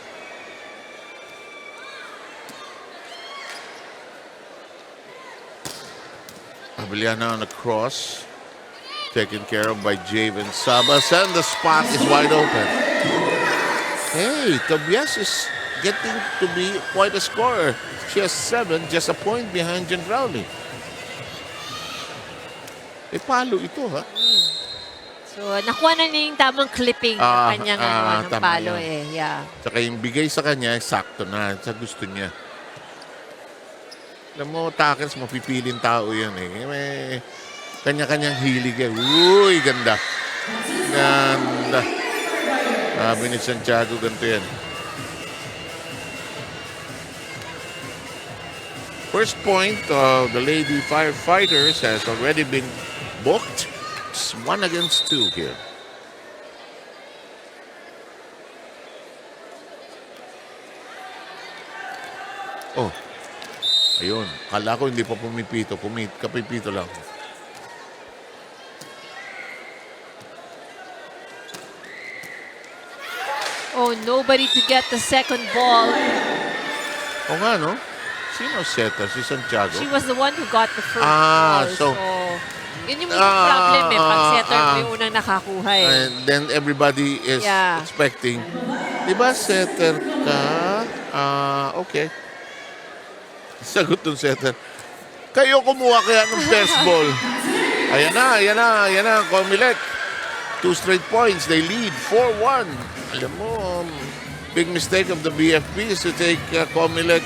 Abiliana on the cross. Taken care of by Javen Sabas. And the spot is wide open. Hey, Tobias is getting to be quite a scorer. She has 7, just a point behind Jen Rowley. Eh, palo ito, ha? So, nakuha na niya yung tamang clipping ng kanyang ng palo yan. Yeah. Tsaka yung bigay sa kanya, sakto na. Sa gusto niya. Alam mo, tackles, mapipilin tao yan eh. May kanya-kanyang hilig eh. Uy, ganda. Ganda. Sabi ni Santiago, ganito yan. First point of the Lady Firefighters has already been booked. It's 1 against 2 here. Oh, ayun. Kala ko hindi pa pumipito. Kapipito lang. Oh, nobody to get the second ball. O nga, no? Sino setter? Si Santiago? She was the one who got the first Ah, ball. so, yun yung problem eh. Pag setter mo yung unang nakakuha eh. And then everybody is expecting, di ba setter ka? Okay. Sagot ng setter. Kayo kumuha kaya ng first ball. Ayan na. COMELEC. 2 straight points. They lead 4-1. Alam mo, big mistake of the BFP is to take COMELEC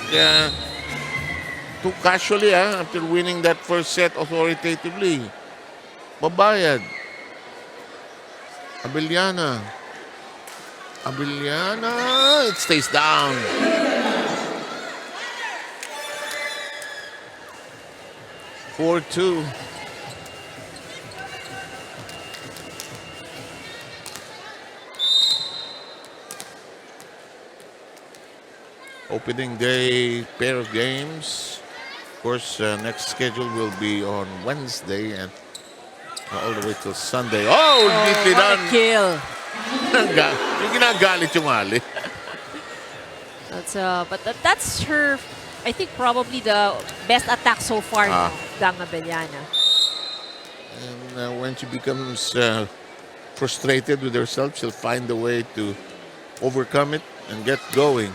too casually after winning that first set authoritatively. Babayad. Abellana. It stays down. Four, 2. Opening day pair of games. Of course, next schedule will be on Wednesday and all the way till Sunday. Oh, neatly done. What a kill. Yung ginagalit yung Ali. That's her, I think, probably the best attack so far, Gang Abellana. And when she becomes frustrated with herself, she'll find a way to overcome it and get going.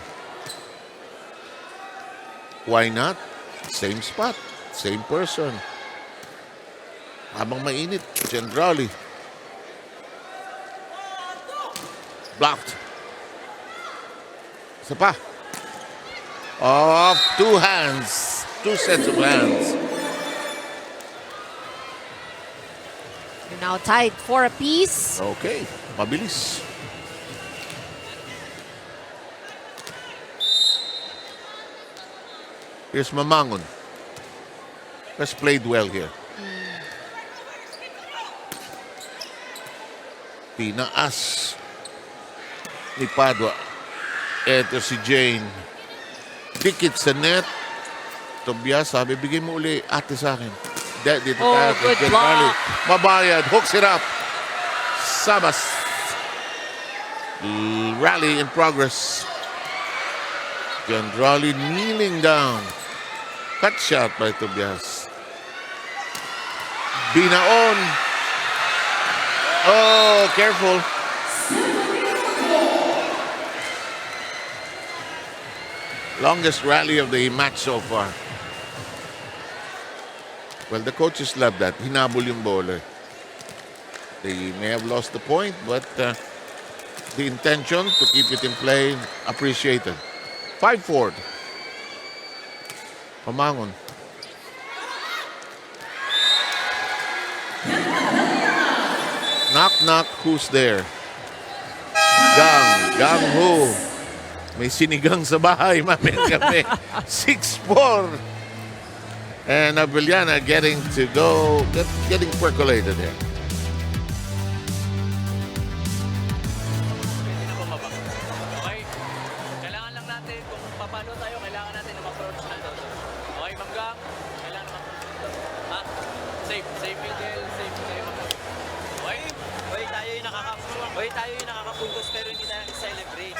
Why not? Same spot, same person. Habang mainit, generally. Blocked. Isa pa. Off 2 hands. 2 sets of hands. You're now tied 4 apiece. Okay, mabilis. Here's Mamangon. Has played well here. Tinaas ni Padua. Ito si Jane. Dikit sa net. Tobias, sabi, bigay mo uli ate sa akin. Dito tayo. Good block. Mabayad. Hooks it up. Sabas. Rally in progress. Gendrali kneeling down. Cut shot by Tobias. Binaon. Oh, careful. Longest rally of the match so far. Well, the coaches love that. Hinabol yung bowler. They may have lost the point, but the intention to keep it in play, appreciated. 5-4. Pamangon. Knock, knock. Who's there? Gang who? May sinigang sa bahay, mamin kami. 6-4. And Abellana getting to go, getting percolated here. Okay. Kailangan lang natin kung paano tayo, kailangan natin na ma-approach na ito. Okay, Ma'am Gang, kailangan na ma-approach ito. Ha? Safe middle, safe ma-approach. Okay? Hoy, tayo yung nakakapuntos pero hindi tayo celebrate.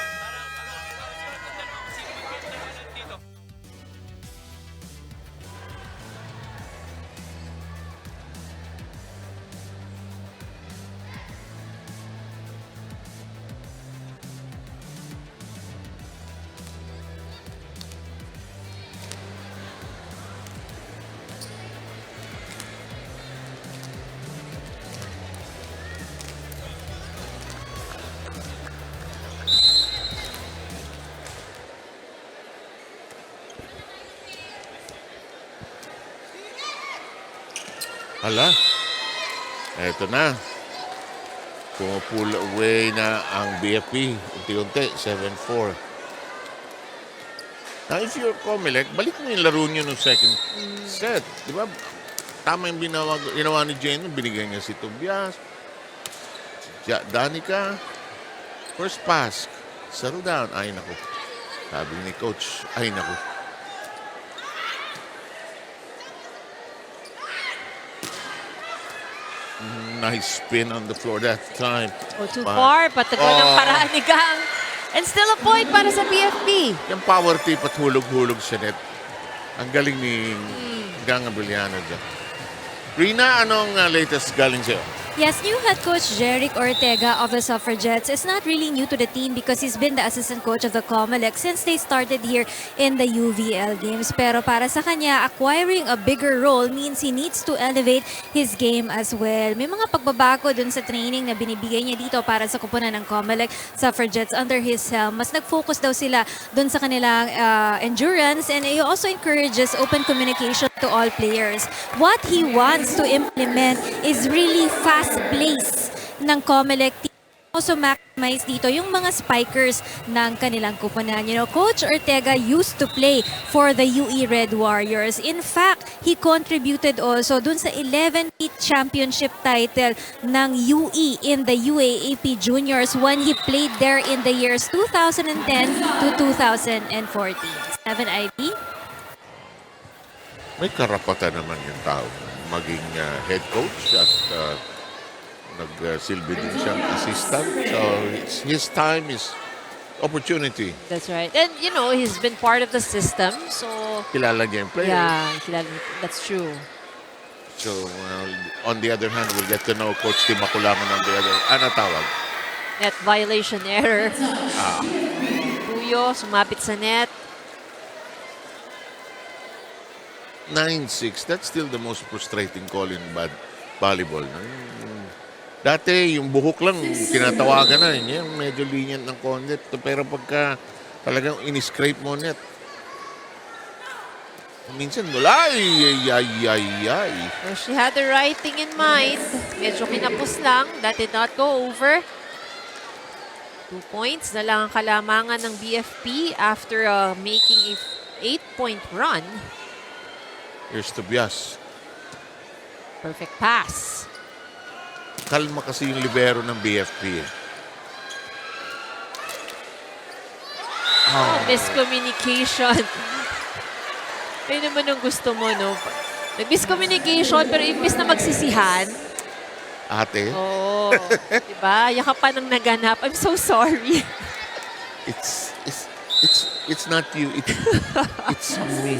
Hala. Eto na. Pull away na ang BFP. Unti-unti, 7-4. Now, if you're COMELEC, balik mo yung laro nyo ng second set. Di ba? Tama yung ginawa ni Jane. Binigyan niya si Tobias. Danica. First pass. Settle down. Ay, naku. Sabi ni Coach, ay, naku. Nice spin on the floor that time. Oh, too far. Patagon ng paraan ni Gang. And still a point para sa BFP. Yung power tip at hulog-hulog sa net. Ang galing ni Gang Abellano dyan. Rina, anong latest galing sa'yo? Yes, new head coach Jeric Ortega of the Suffragettes is not really new to the team because he's been the assistant coach of the COMELEC since they started here in the UVL games. Pero para sa kanya, acquiring a bigger role means he needs to elevate his game as well. May mga pagbabago dun sa training na binibigay niya dito para sa kupunan ng COMELEC Suffragettes under his helm. Mas nag-focus daw sila dun sa kanilang endurance, and he also encourages open communication to all players. What he wants to implement is really fast place ng COMELEC team. Also maximize dito yung mga spikers ng kanilang kupunan. You know, Coach Ortega used to play for the UE Red Warriors. In fact, he contributed also dun sa 11th championship title ng UE in the UAAP Juniors when he played there in the years 2010 to 2014. 7 ID? May karapatan naman yung tao maging head coach at nagsilbi din siyang assistant. So, it's his time, his opportunity. That's right. And, you know, he's been part of the system. So, Kilala niya yung player. yeah, that's true. So, on the other hand, we'll get to know Coach Tim Makulangan on the other. Ano tawag? Net violation error. Puyo, sumapit sa net. 9-6. That's still the most frustrating call in volleyball. Dati, yung buhok lang, tinatawagan na. Yung medyo lenient ng konti. Pero pagka talagang in-scrape mo net, minsan wala. Ay. Well, she had the right thing in mind. Medyo kinapos lang. That did not go over. 2 points na lang ang kalamangan ng BFP after making a 8-point run. Here's Tobias. Perfect pass. Kalma kasi yung libero ng BFP. Oh, miscommunication. Ay naman ang gusto mo, no? Nag-miscommunication, pero imbis na magsisihan. Ate, Oh, diba? Yakapan ang naganap. I'm so sorry. it's not you. It's me.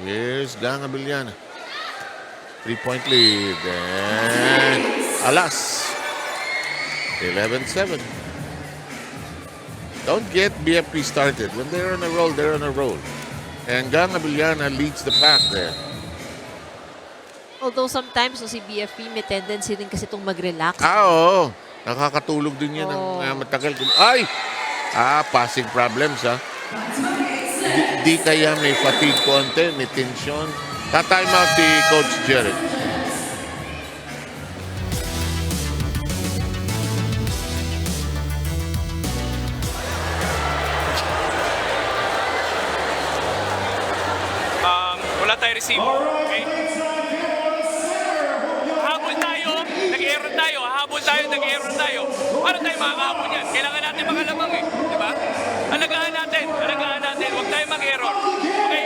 Here's Gang Abellano. 3-point lead. And alas. 11-7. Don't get BFP started. When they're on a roll, they're on a roll. And Gang Abellano leads the pack there. Although sometimes si BFP may tendency din kasi itong mag-relax. Oo. Nakakatulog din yan ng matagal. Ay! Passing problems, ha? Di kaya may fatigue konti, may tension. Ta-time out si Coach Jeric. Wala tayo receive. Okay? Habol tayo, nag-error tayo. Habol tayo, nag-error tayo. Paano tayo makakahabol yan? Kailangan natin makalamang eh. Diba? Alagaan natin. Huwag tayo mag-error. Okay?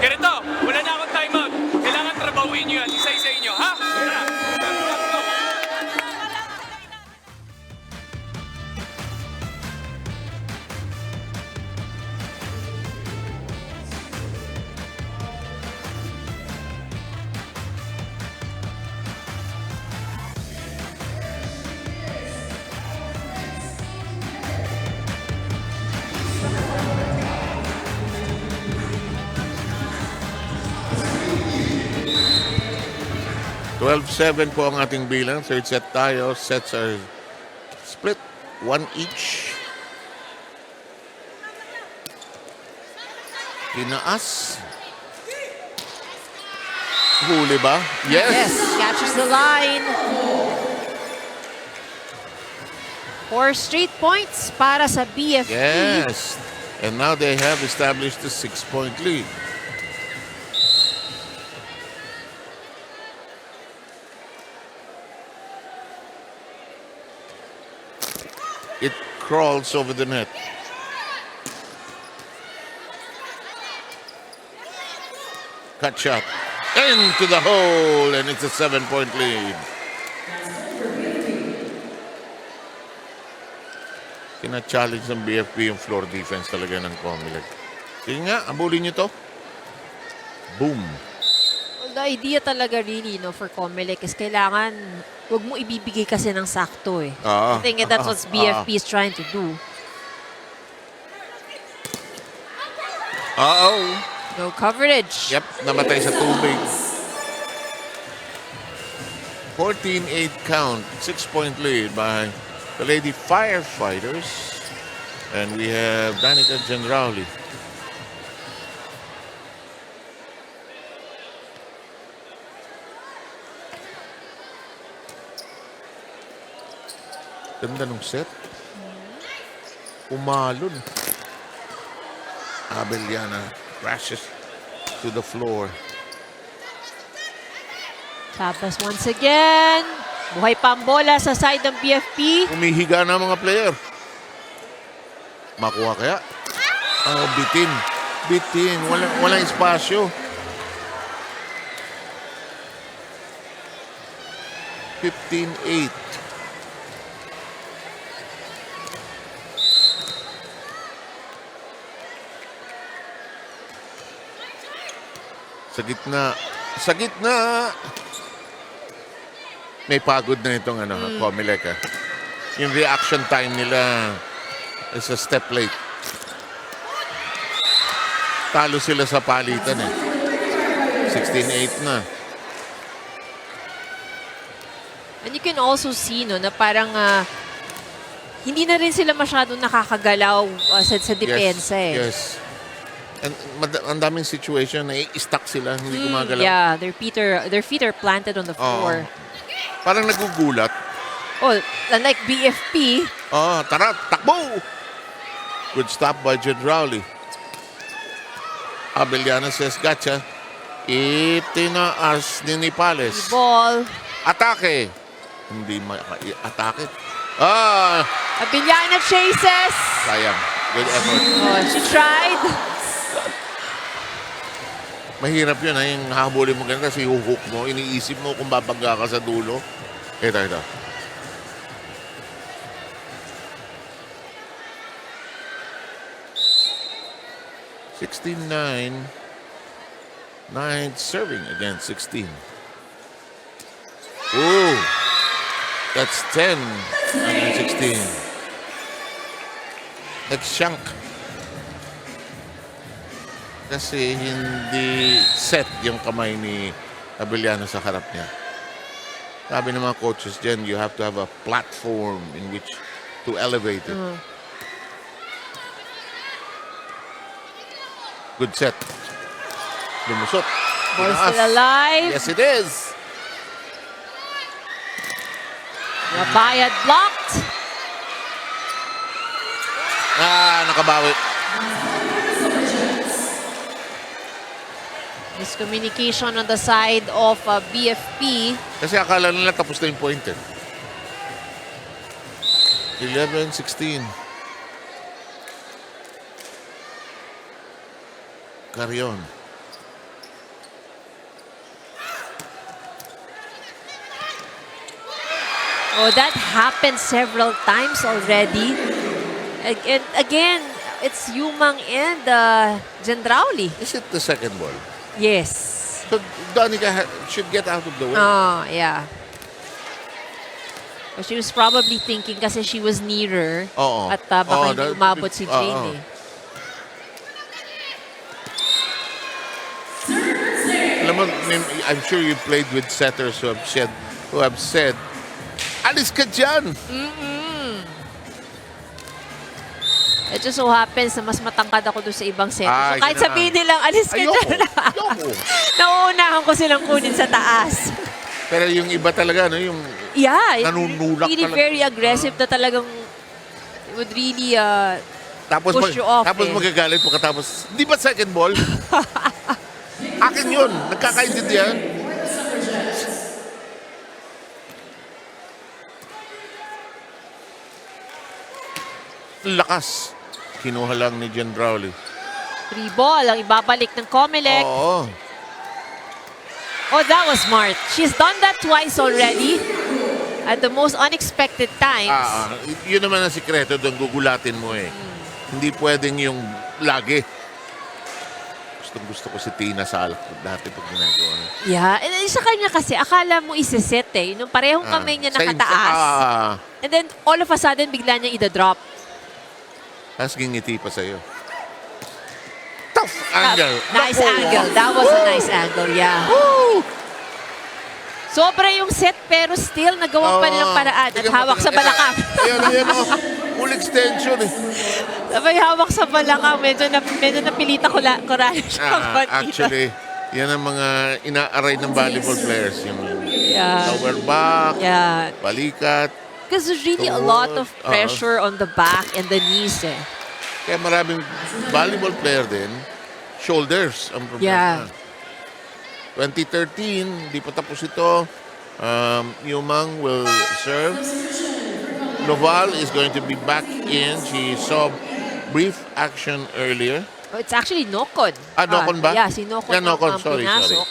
Ganito, wala na akong timeout. Kailangan trabawin nyo yan. Isa-isa inyo. Ha? Tara. Let's go. 12-7 po ang ating bilang. Third set tayo. Sets are split. 1 each. Tinaas. Huli ba? Yes. Yes, catches the line. 4 straight points para sa BFP. Yes. And now they have established a 6-point lead. It crawls over the net. Cut shot. Into the hole, and it's a 7-point lead. Kina-challenge ng BFP yung floor defense talaga ng COMELEC. Sige nga, abulin nyo to. Boom. Well, the idea talaga really, no, for COMELEC is kailangan, huwag mo ibibigay kasi ng sakto eh. I think that's what BFP is trying to do. No coverage. Yep, namatay sa tubig. 14-8 count, 6-point lead by the Lady Firefighters. And we have Danica Gendrauli. Ganda nung set. Umalon. Abeliana crashes to the floor. Tapos once again, buhay pa ang bola sa side ng BFP. Umihiga na mga player. Makuha kaya? Oh, bitin. Bitin. Walang espasyo. 15-8. Sa gitna. Sa gitna. May pagod na itong COMELEC. Yung reaction time nila is a step late. Talo sila sa palitan eh. 16-8 na. And you can also see, no, na parang hindi na rin sila masyadong nakakagalaw sa depensa eh. Yes. And ang daming situation na i-stuck sila, hindi gumagalaw. Yeah, their feet are planted on the floor. Parang nagugulat. Oh, unlike BFP. Tara, takbo! Good stop by Gendrauli. Abeliana says, gotcha. Itinaas ni Nipales. Ball. Atake. Hindi atake. Abeliana chases. Sayang. Good effort. Oh, she tried. Mahirap yun, yung habulin mo ganun kasi huhook mo, iniisip mo kung babangga ka sa dulo. Ito. 16-9. 9 serving against 16. Ooh. That's 10 against 16. That's shank. Kasi hindi set yung kamay ni Abeliano sa harap niya. Sabi ng mga coaches dyan, you have to have a platform in which to elevate it. Good set. Lumusot. Ball still alive. Yes, it is. Nabayad blocked. Nakabawi. Miscommunication on the side of BFP. Kasi akala nila tapos na yung point. 11-16. Carrion. Oh, that happened several times already. Again, it's Yumang and Gendrauli. Is it the second ball? Yes. So Danica should get out of the way. Oh, yeah. But she was probably thinking kasi she was nearer. At baka hindi umabot si Jane eh. Alam mo, I'm sure you played with setters who have said, alis ka dyan! It just so happens na mas matangkad ako doon sa ibang set. So kahit sabihin nilang, alis ka dyan. Nauunahan ko silang kunin sa taas. Pero yung iba talaga, no, yung yeah, nanunulak really talaga. very aggressive na talagang It would really Tapos, push you off. tapos magagalit pagkatapos, di ba second ball? Akin yun. Nagkakaintindihan. Lakas. Kinuha lang ni Jen Rowley. 3 ball ang ibabalik ng COMELEC. Oo. Oh, that was smart. She's done that twice already. At the most unexpected times. Yun naman ang sikreto doon, gugulatin mo eh. Hindi pwedeng yung lagi. Gusto ko si Tina Salak dati pag ginagawa. Yeah. And sa kanya kasi, akala mo isiset eh. Nung parehong kamay niya nakataas. And then, all of a sudden, bigla niya ida-drop. Tapos gingiti pa sa'yo. Tough angle. Nice angle. That was a nice angle, yeah. Woo! Sobra yung set pero still nagawang pa nilang paraan at hawak sa balakang. Ayan, full extension eh. Sabay hawak sa balakang. Medyo napilita ko rally siya. Actually, yan ang mga ina-aray ng volleyball players. Yung lower back, balikat. Because there's really a lot of pressure on the back and the knees eh. Kaya maraming volleyball player din, shoulders ang problema. 2013, di pa tapos ito. Yumang will serve. Loval is going to be back in. She saw brief action earlier. Oh, it's actually Nokon. Nokon ba? Yeah, si Nokon. Yeah, Nokon. Sorry. Pinasok.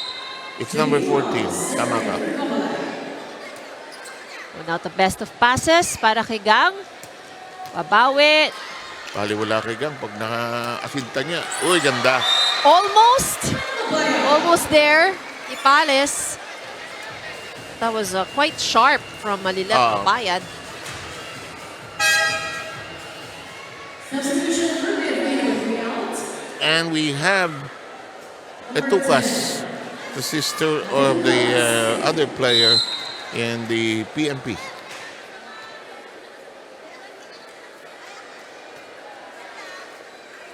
It's number 14. Tama ka. Now the best of passes para kay Gang. Babawi. Wala kay Gang pag naka-asinta niya. Uy, ganda. Almost there. Ipales. That was quite sharp from Malilet Pabayad. And we have Etukas, the sister of the other player in the BMP.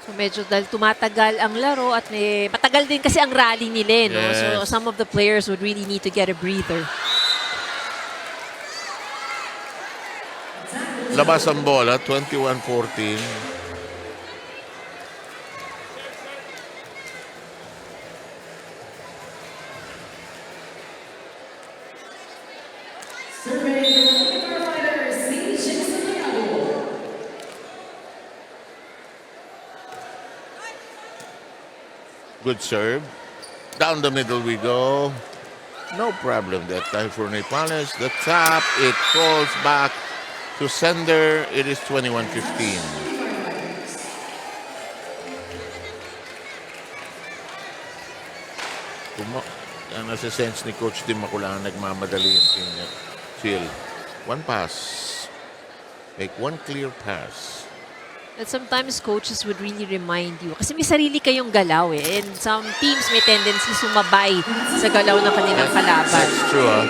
So medyo dahil tumatagal ang laro at matagal din kasi ang rally nila. No? Yes. So some of the players would really need to get a breather. Labas ang bola, 21-14. Good serve. Down the middle we go. No problem that time for Nepales. The tap, it falls back to sender. It is 21-15. Yan nasa sense ni Coach Tim Makulangan, nagmamadali yung team niya. Chill. One pass. Make one clear pass. And sometimes coaches would really remind you. Kasi may sarili kayong galaw eh. And some teams may tendency sumabay sa galaw ng kanilang kalaban. That's true, huh?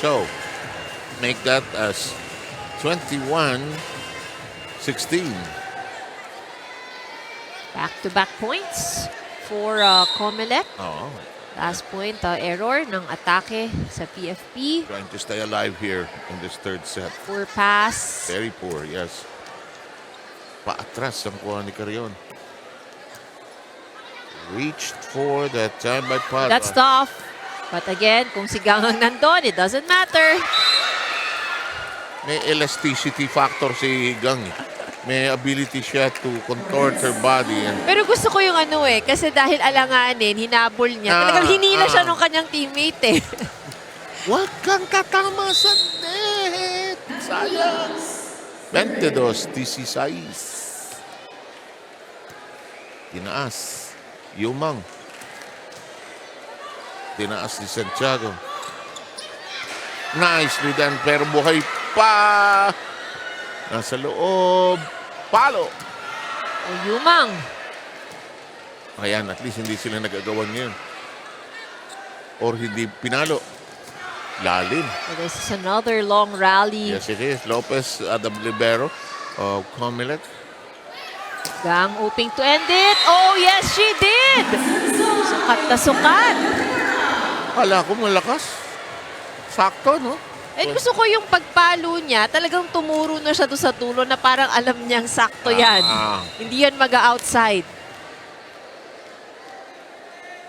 So, make that as 21-16. Back-to-back points for COMELEC. Oh. Last point, error ng atake sa BFP. Trying to stay alive here in this third set. Poor pass. Very poor, yes. Paatras ang kuha ni Carrion. Reached for that time by Parra. That's tough. But again, kung si Gang ang nandun, it doesn't matter. May elasticity factor si Gang. May ability siya to contort her body. And Pero gusto ko yung ano eh, kasi dahil alanganin, hinabol niya. Talagang hinila siya nung kanyang teammate eh. Huwag kang tatama sa net! Sayang! 22-16. Tinaas. Yumang. Tinaas ni Santiago. Nicely done, pero buhay pa! Nasa loob. Palo! O Yumang. Ayan, at least hindi sila nagagawan ngayon. Or hindi pinalo. Lalim. So this is another long rally. Yes, it is. Lopez, the libero of COMELEC. Gang hoping to end it. Oh, yes, she did! Sukat na sukat. Kala ko malakas. Sakto, no? And gusto ko yung pagpalo niya, talagang tumuro na siya doon sa tulo na parang alam niyang sakto yan. Hindi yan mag-outside.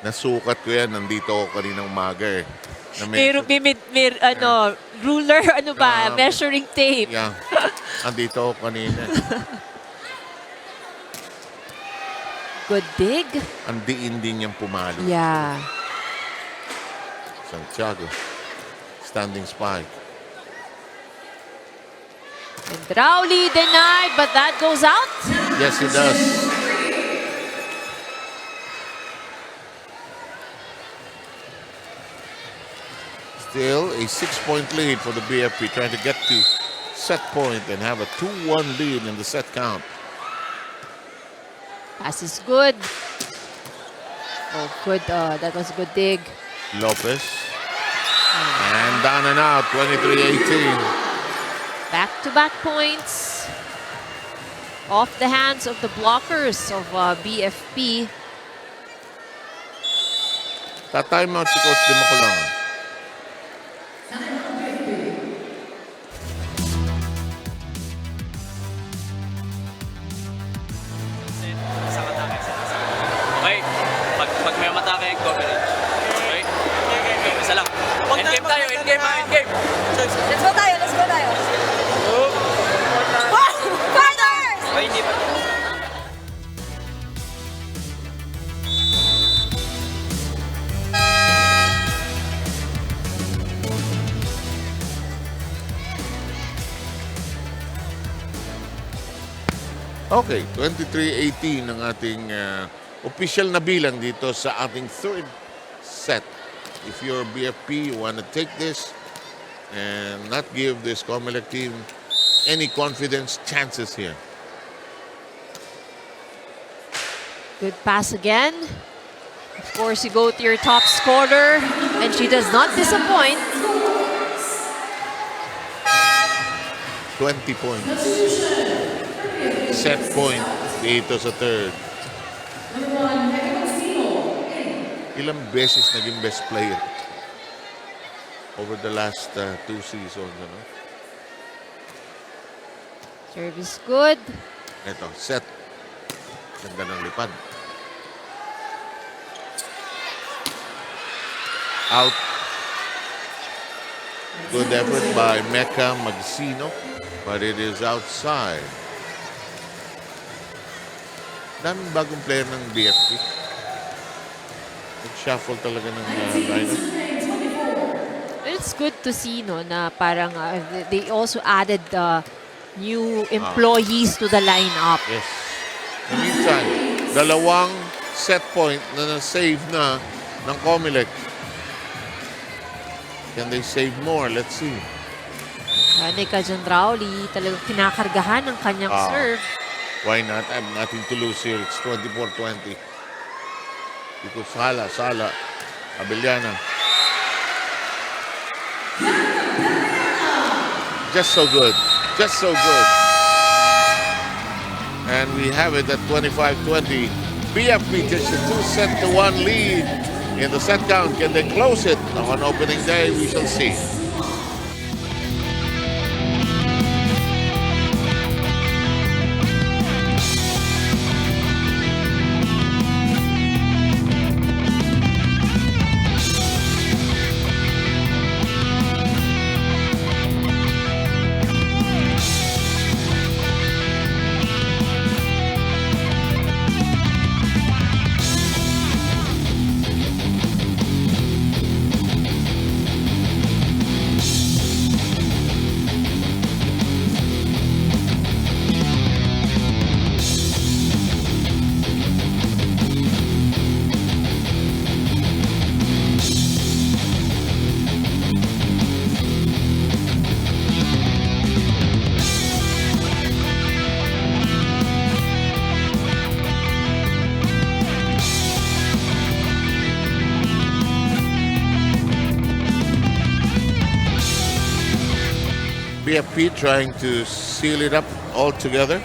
Nasukat ko yan. Nandito ako kaninang umaga eh. Ruler, measuring tape. Yeah. Nandito ako kanina. Good dig. Ang diin din niyang pumalo. Yeah. Santiago. Standing spike. And Rowley denied, but that goes out. Yes, it does. Still a 6-point lead for the BFP, trying to get to set point and have a 2-1 lead in the set count. Pass is good. Oh, good. That was a good dig. Lopez. And down and out, 23-18. Back-to-back points off the hands of the blockers of BFP. Ta-time out si Coach Di Makulong. Isang atake, isang atake. Okay, pag may matake, coverage. Okay? Isa lang. Endgame tayo, endgame ha, endgame. Let's go tayo. Fighters! Okay, hindi pa. Okay, 23-18 ang ating official na bilang dito sa ating third set. If you're BFP, you want to take this and not give this COMELEC team any confidence chances here. Good pass again. Of course, you go to your top scorer, and she does not disappoint. 20 points. Set point dito sa third. Ilang beses naging best player over the last 2 seasons. Ano? Service good. Ito, set. Ganda ng lipad. Out. Good effort by Mecca Magsino, but it is outside. Daming bagong player ng BFP. Nag-shuffle talaga ng lineup. It's good to see na parang they also added new employees to the lineup. Yes. In the meantime, dalawang set point na na-save na ng COMELEC. Can they save more? Let's see. Nika John Rowley talagang kinakargahan ng kanyang serve. Why not? I have nothing to lose here. It's 24-20. Ito Sala, Abellana. Just so good. Just so good. And we have it at 25-20. BFP takes a 2-1 lead in the set count. Can they close it on opening day? We shall see. BFP trying to seal it up all together.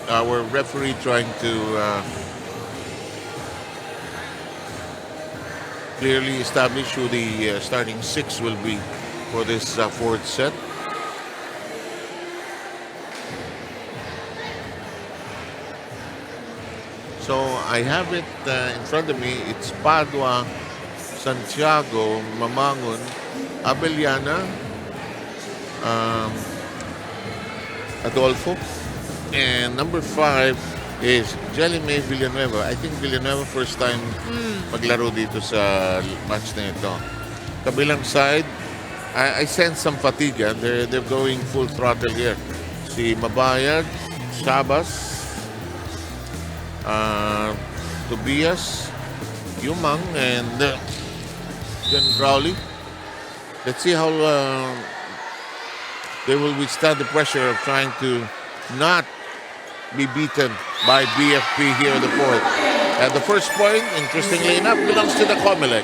our referee trying to clearly establish who the starting 6 will be for this fourth set. So I have it in front of me. It's Padua, Santiago, Mamangon, Abellana, Adolfo, and number 5 is Jelly May Villanueva. I think Villanueva first time maglaro dito sa match na ito. Kabilang side, I sense some fatigue. They're going full throttle here. Si Mabayad, Sabas, Tobias, Yumang, and Jen Crowley. Let's see how they will withstand the pressure of trying to not be beaten by BFP here in the fourth. And the first point, interestingly enough, belongs to the COMELEC.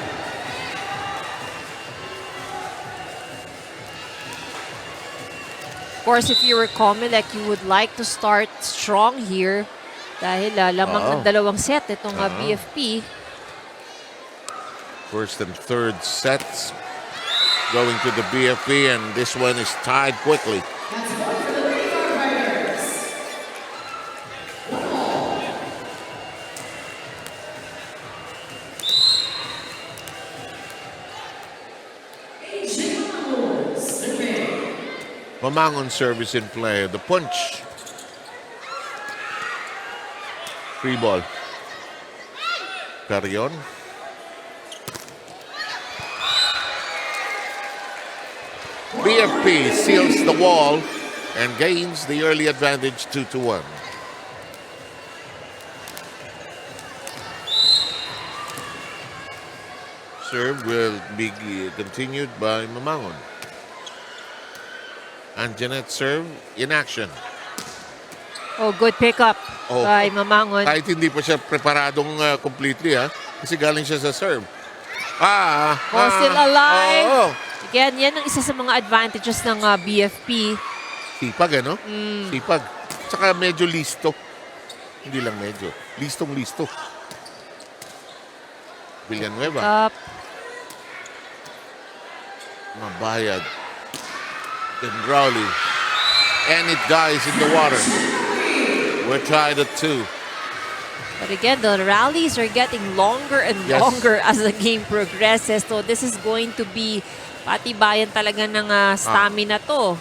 Of course, if you were COMELEC, you would like to start strong here dahil lamang ng dalawang set itong BFP. First and third sets going to the BFP, and this one is tied quickly. That's one for the Lady Firefighters. Mamangon service in play. The punch. Free ball. Carrion. BFP seals the wall and gains the early advantage 2-1. Serve will be continued by Mamangon. And Jeanette serve in action. Oh, good pickup by Mamangon. Kahit hindi pa siya preparadong completely, kasi galing siya sa serve. Still alive. Oh. Again, yan ang isa sa mga advantages ng BFP. Sipag, ano? Sipag. Tsaka medyo listo. Hindi lang medyo. Listong-listo. Villanueva. Mabayad. Then Rowley. And it dies in the water. We're tied at 2. But again, the rallies are getting longer and longer as the game progresses. So this is going to be patibayan talaga ng stamina to.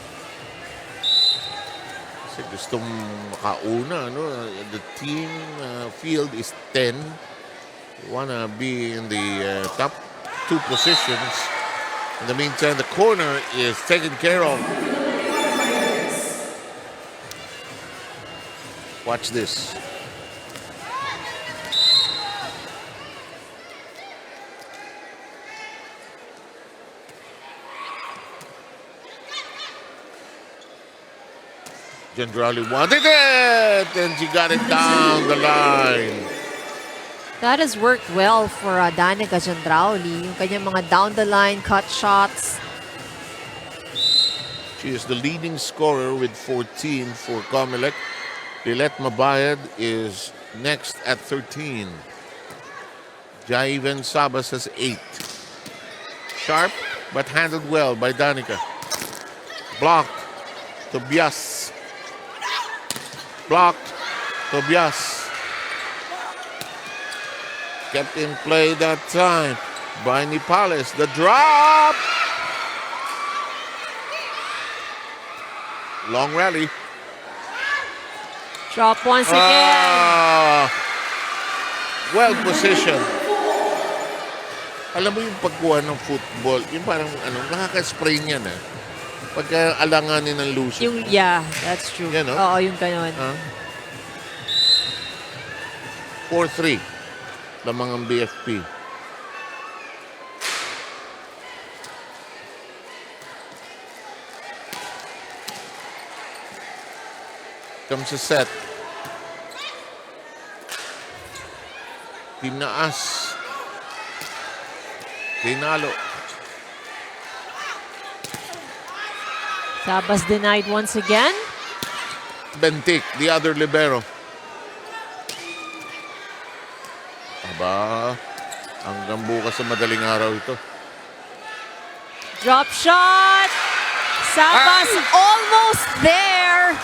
Kasi gustong makauna, no? The team field is 10. You wanna be in the top 2 positions. In the meantime, the corner is taken care of. Watch this. Gendrali wanted it, and she got it down the line. That has worked well for Danica Gendrauli. Yung kanyang mga down the line cut shots. She is the leading scorer with 14 for COMELEC. Lilet Mabayad is next at 13. Jaiven Sabas has 8. Sharp, but handled well by Danica. Blocked. Tobias. Blocked. Tobias. Kept in play that time by Nipales. The drop. Long rally. Drop once again. Well positioned. Alam mo yung pagkuha ng football, yung parang nakaka-spray niyan pagka alanganin ng loose. Yung, that's true. Yan, no? Oo, yung ganon. 4-3 lamang ang BFP. Comes a set. Tinaas. Tinalo. Sabas denied once again. Bentik, the other libero. Aba, hanggang bukas sa madaling araw ito. Drop shot! Sabas almost there!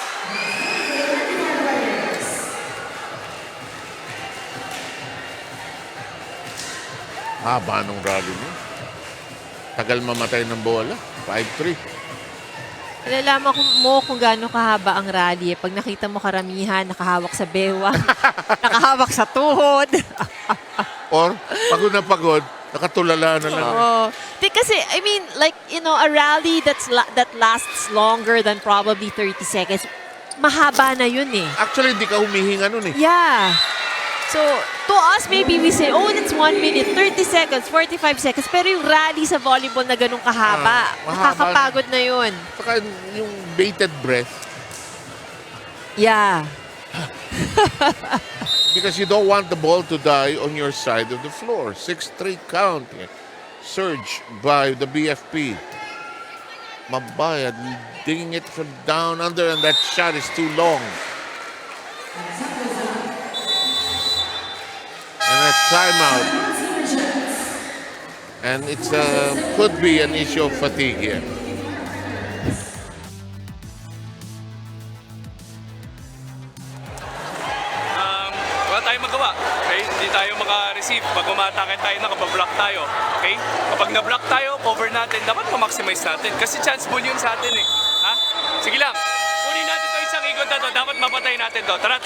Haba nung rally niya. Tagal mamatay ng bola. 5-3. Nalalaman mo kung gaano kahaba ang rally. Pag nakita mo karamihan, nakahawak sa bewang, nakahawak sa tuhod. Or, pagod na pagod, nakatulala na lang. Oo. Kasi, I mean, like, you know, a rally that lasts longer than probably 30 seconds, mahaba na yun eh. Actually, hindi ka humihinga nun eh. Yeah. So, to us, maybe we say, oh, that's 1 minute, 30 seconds, 45 seconds. Pero yung rally sa volleyball na ganun kahaba, nakakapagod na yun. Saka yung bated breath. Yeah. Because you don't want the ball to die on your side of the floor. 6-3 count. Surge by the BFP. Mabayad, digging it from down under, and that shot is too long. And a timeout. And it's could be an issue of fatigue here. Wala tayong magawa. Okay? Hindi tayo maka-receive. Pag umatake tayo, nakapablock tayo. Okay? Kapag na-block tayo, cover natin. Dapat ma-maximize natin. Kasi chance ball yun sa atin eh. Ha? Sige lang. Kunin natin to isang ikot na to. Dapat mapatay natin to. Tara.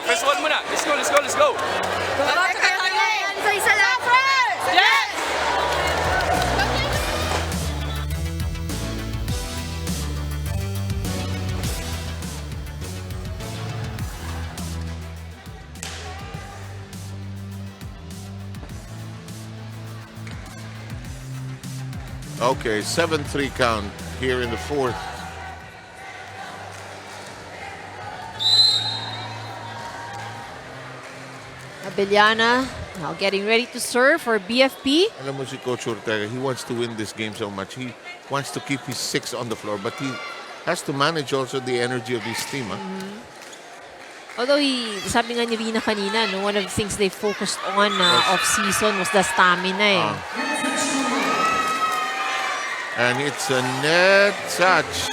First one muna. Let's go. Isa lang, first! Yes! Okay, 7-3 count here in the fourth. Abellana now getting ready to serve for BFP. Alam mo si Coach Ortega, he wants to win this game so much. He wants to keep his 6 on the floor, but he has to manage also the energy of his team. Although, sabi nga ni Rina kanina, no, one of the things they focused on off-season was the stamina eh. And it's a net touch.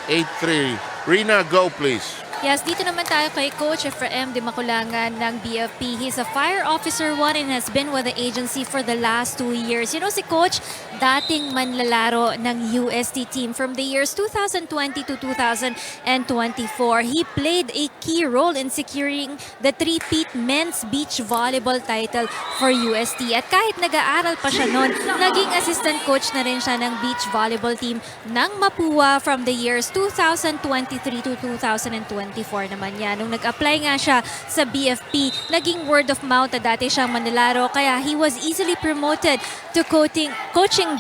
8-3. Rina, go please. Yes, dito naman tayo kay Coach Efraim de Maculangan ng BFP. He's a fire officer 1 and has been with the agency for the last 2 years. You know si Coach, dating manlalaro ng UST team from the years 2020 to 2024. He played a key role in securing the three-peat men's beach volleyball title for UST. At kahit nag-aaral pa siya noon, naging assistant coach na rin siya ng beach volleyball team ng Mapua from the years 2023 to 2024 naman yan. Nung nag-apply nga siya sa BFP, naging word of mouth na dati siyang manlalaro, kaya he was easily promoted to coaching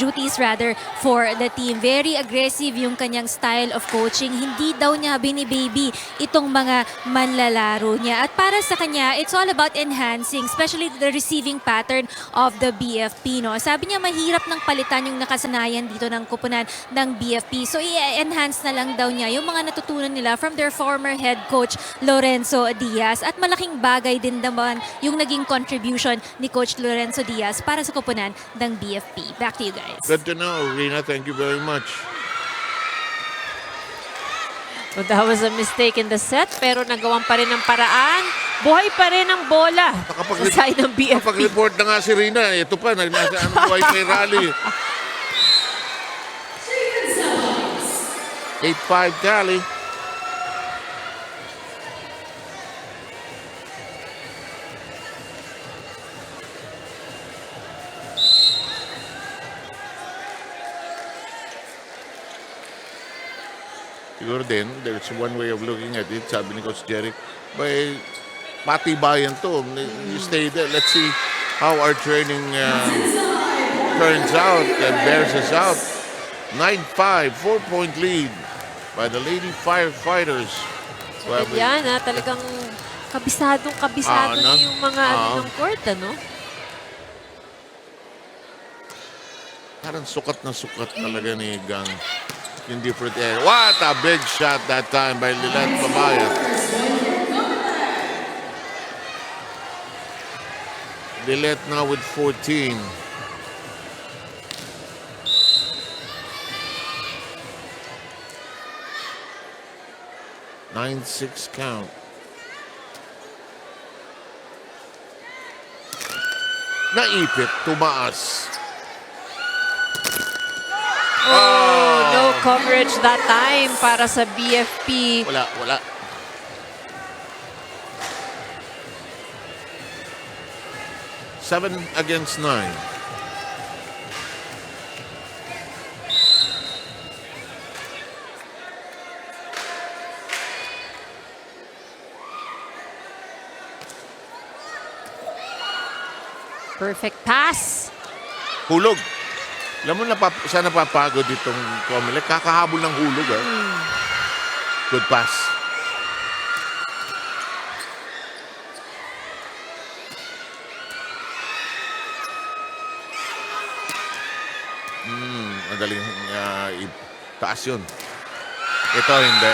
duties rather for the team. Very aggressive yung kanyang style of coaching. Hindi daw niya binibaby itong mga manlalaro niya. At para sa kanya, it's all about enhancing, especially the receiving pattern of the BFP. No? Sabi niya, mahirap ng palitan yung nakasanayan dito ng kupunan ng BFP. So, i-enhance na lang daw niya yung mga natutunan nila from their former head coach Lorenzo Diaz. At malaking bagay din naman yung naging contribution ni Coach Lorenzo Diaz para sa kupunan ng BFP. Back to you guys. Good to know, Rina. Thank you very much. So that was a mistake in the set, pero nagawan pa rin ng paraan. Buhay pa rin ang bola sa side ng BFP. Nakapag-report na nga si Rina. Ito pa, nasa wifi rally. 8-5 tally. Siguro din, there's one way of looking at it. Sabi ni Coach Jerry, by patibayan to. You stay there. Let's see how our training turns out and bears us out. 9-5, 4-point lead by the Lady Firefighters. Yan, talagang kabisado na yung mga ng court, ano? Parang sukat na sukat talaga ni Gang. In different area. What a big shot that time by Lilet Babaya. Bilet now with 14. Nine-six count. Naipit, tumaas. Oh, no coverage that time para sa BFP. Wala. 7 against 9. Perfect pass. Hulog. Alam mo, saan napapagod itong COMELEC? Kakahabol ng hulog. Good pass. Madaling taas yun. Ito hindi.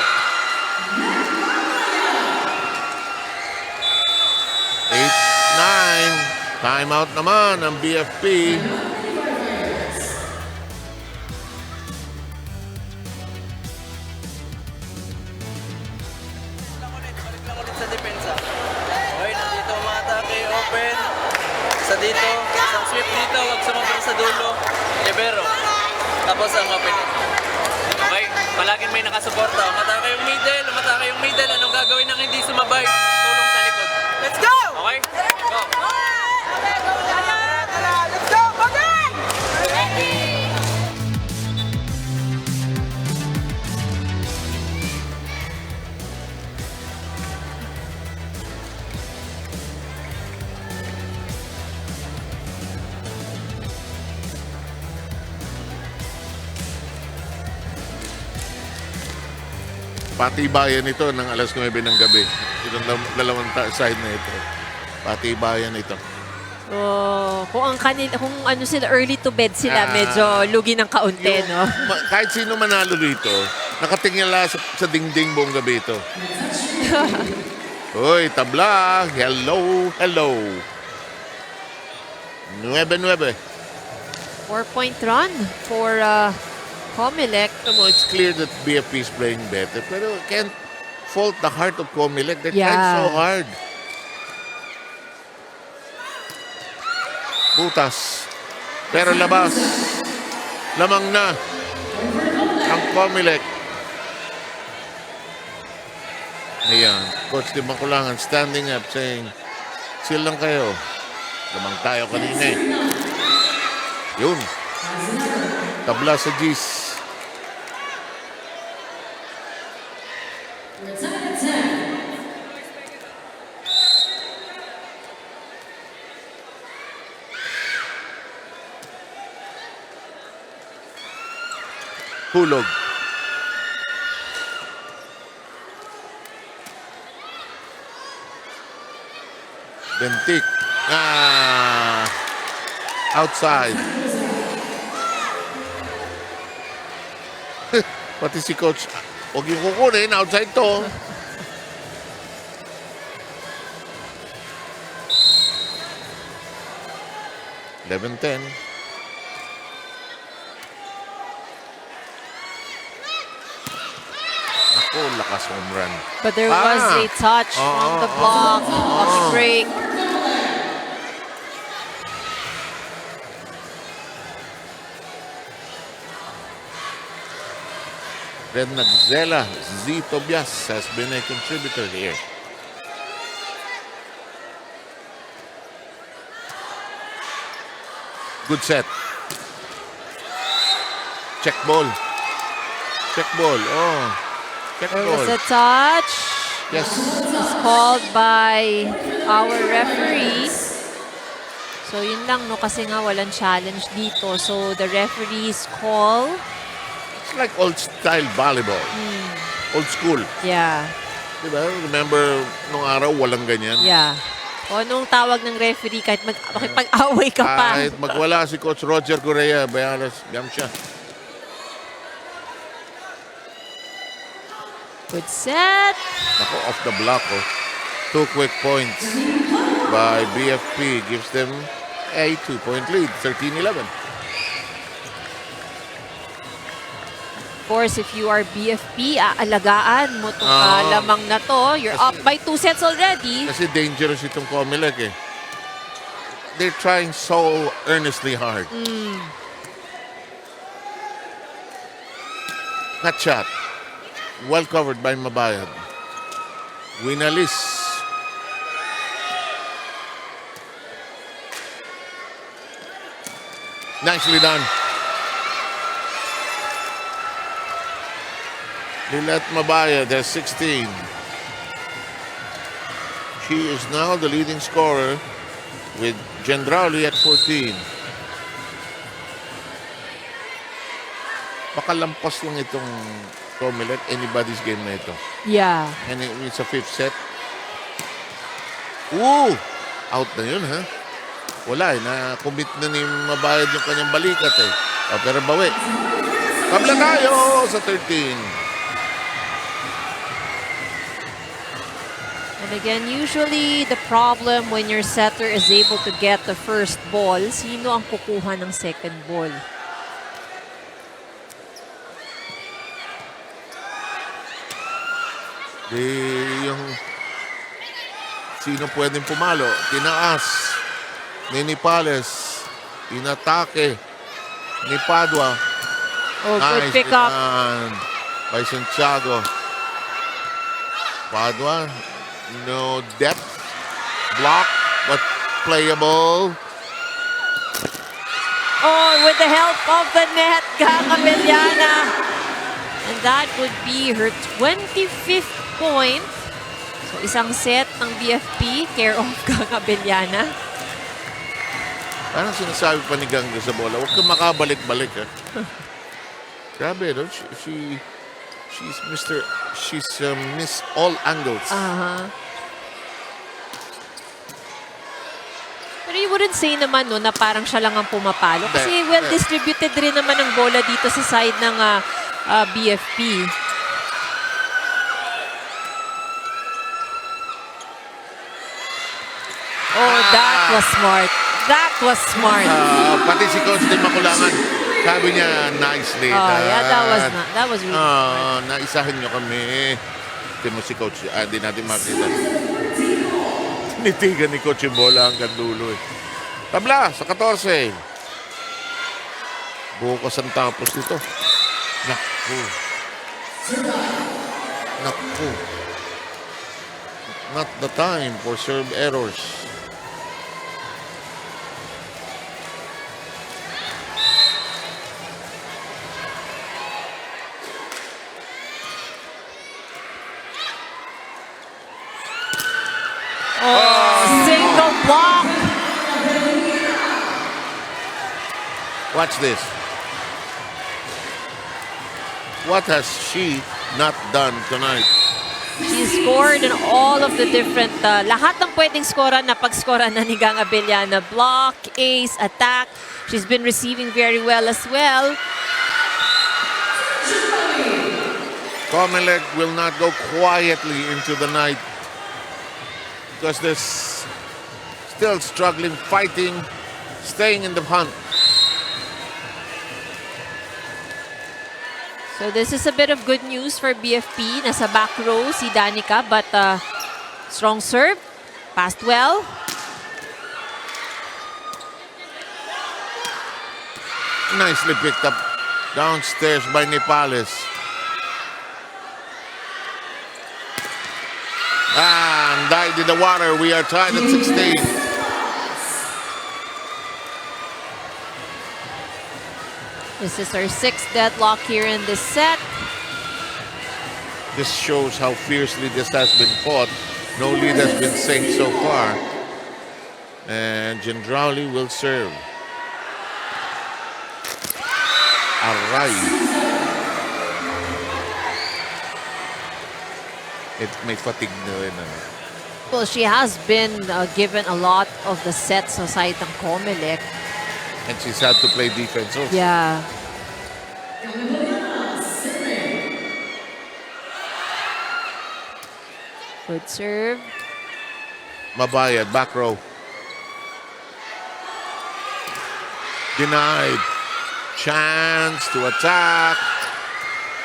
8-9. Timeout naman ang BFP. Balik lang ulit sa depensa. Okay, nandito umatake, open. Isa dito, isang sweep dito, wag sumabay sa dulo. Libero. Tapos ang open. Okay, palaging may nakasuporta. Umatake yung middle. Anong gagawin ng hindi sumabay? Tulong sa likod. Let's go! Okay? Go! Let's go! Bagay! Patibayan ito ng alas 9 ng gabi. Itong dalawang side na ito. Patibayan ito. So, kung ano sila, early to bed sila, medyo lugi ng kaunti, no? Kahit sino manalo rito, nakatingala sa dingding buong gabi ito. Uy, tabla. Hello. 9-9. 4-point run for COMELEC. It's clear that BFP is playing better, pero can't fault the heart of COMELEC. They tried so hard. Butas. Pero labas. Lamang na ang COMELEC. Ayan. Coach Di Makulangan standing up saying, chill lang kayo. Lamang tayo kanina eh. Yun. Tabla sa G's. Hulog. Bentik. Outside. Pati si coach, huwag yung kukunin. Outside to. $11-10. Oh, lakas home run. But there was a touch from the block, off break. Red Nagzela, Z. Tobias has been a contributor here. Good set. Check ball. Oh. There was a touch. Yes. It's called by our referees. So yun lang, no, kasi nga walang challenge dito. So the referees call. It's like old-style volleyball. Old school. Yeah. Diba? Remember, nung araw, walang ganyan. Yeah. O nung tawag ng referee, kahit makipag-away ka pa. Kahit magwala si Coach Roger Correa, bayaras, gam siya. Good set. Ako, off the block, oh. 2 quick points. by BFP gives them a 2-point lead, 13-11. Of course, if you are BFP, aalagaan mo itong lamang na to. You're up by 2 sets already. Kasi dangerous itong COMELEC eh. They're trying so earnestly hard. Not shot. Well covered by Mabayad. Winalis. Nicely done. Lilet Mabayad has 16. She is now the leading scorer with Gendrauli at 14. Baka lampas lang itong COMELEC, anybody's game na ito. Yeah. And it's a 5th set. Ooh! Out na yun, ha? Wala eh. Na-commit na ni Mabayad yung kanyang balikat eh. Pero bawi. Tabla tayo sa 13. And again, usually the problem when your setter is able to get the first ball, sino ang kukuha ng second ball? Yung sino pwedeng pumalo? Tinaas ni Nipales. Inatake ni Padua. Oh, good pick up. By Santiago. Padua, no depth. Block, but playable. Oh, with the help of the net, Gangabeliana. And that would be her 25th point. So, isang set ng BFP, care of Gangabeliana. Parang sinasabi pa ni Ganga sa bola, huwag kang makabalik-balik. Grabe, no? She's miss all angles. Pero you wouldn't say naman no, na parang siya lang ang pumapalo. Kasi well-distributed rin naman ang bola dito sa side ng BFP. Oh, that was smart. That was smart. Pati si Coach din makulangan. Sabi niya, nicely. Yeah, that was really smart. Naisahin niyo kami. Ito mo si Coach. Di natin makita. Nitigan ni Coach yung bola hanggang dulo. Tabla sa 14. Bukas ang tapos dito. Naku. Naku. Not the time for serve errors. Single block. Watch this. What has she not done tonight? She scored in all of the different, lahat ng pwedeng skoran na pag-skoran na ni Gangabeliana. Block, ace, attack. She's been receiving very well as well. COMELEC will not go quietly into the night because they're still struggling, fighting, staying in the hunt. So this is a bit of good news for BFP. Nasa back row si Danica, but strong serve. Passed well. Nicely picked up downstairs by Nepales. And died in the water. We are tied at 16. This is our 6th deadlock here in this set. This shows how fiercely this has been fought. No lead has been saved so far. And Gendrauli will serve. Aray. May fatigue na rin. Well, she has been given a lot of the sets sa side ng COMELEC. And she's had to play defense also. Yeah. Good serve. Mabayad, back row. Denied. Chance to attack.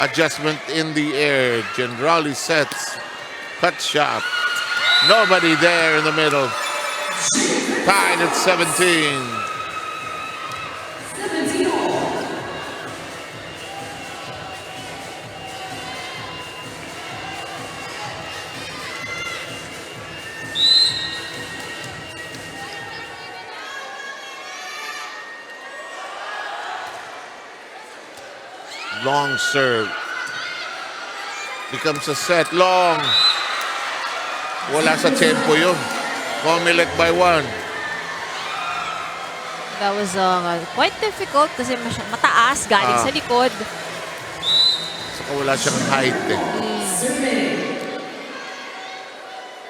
Adjustment in the air. Generali sets. Cut shot. Nobody there in the middle. Tied at 17. Long serve. Becomes a set. Long. Wala sa tempo yun. COMELEC by 1. That was quite difficult kasi mataas galing sa likod. Saka wala siyang height eh.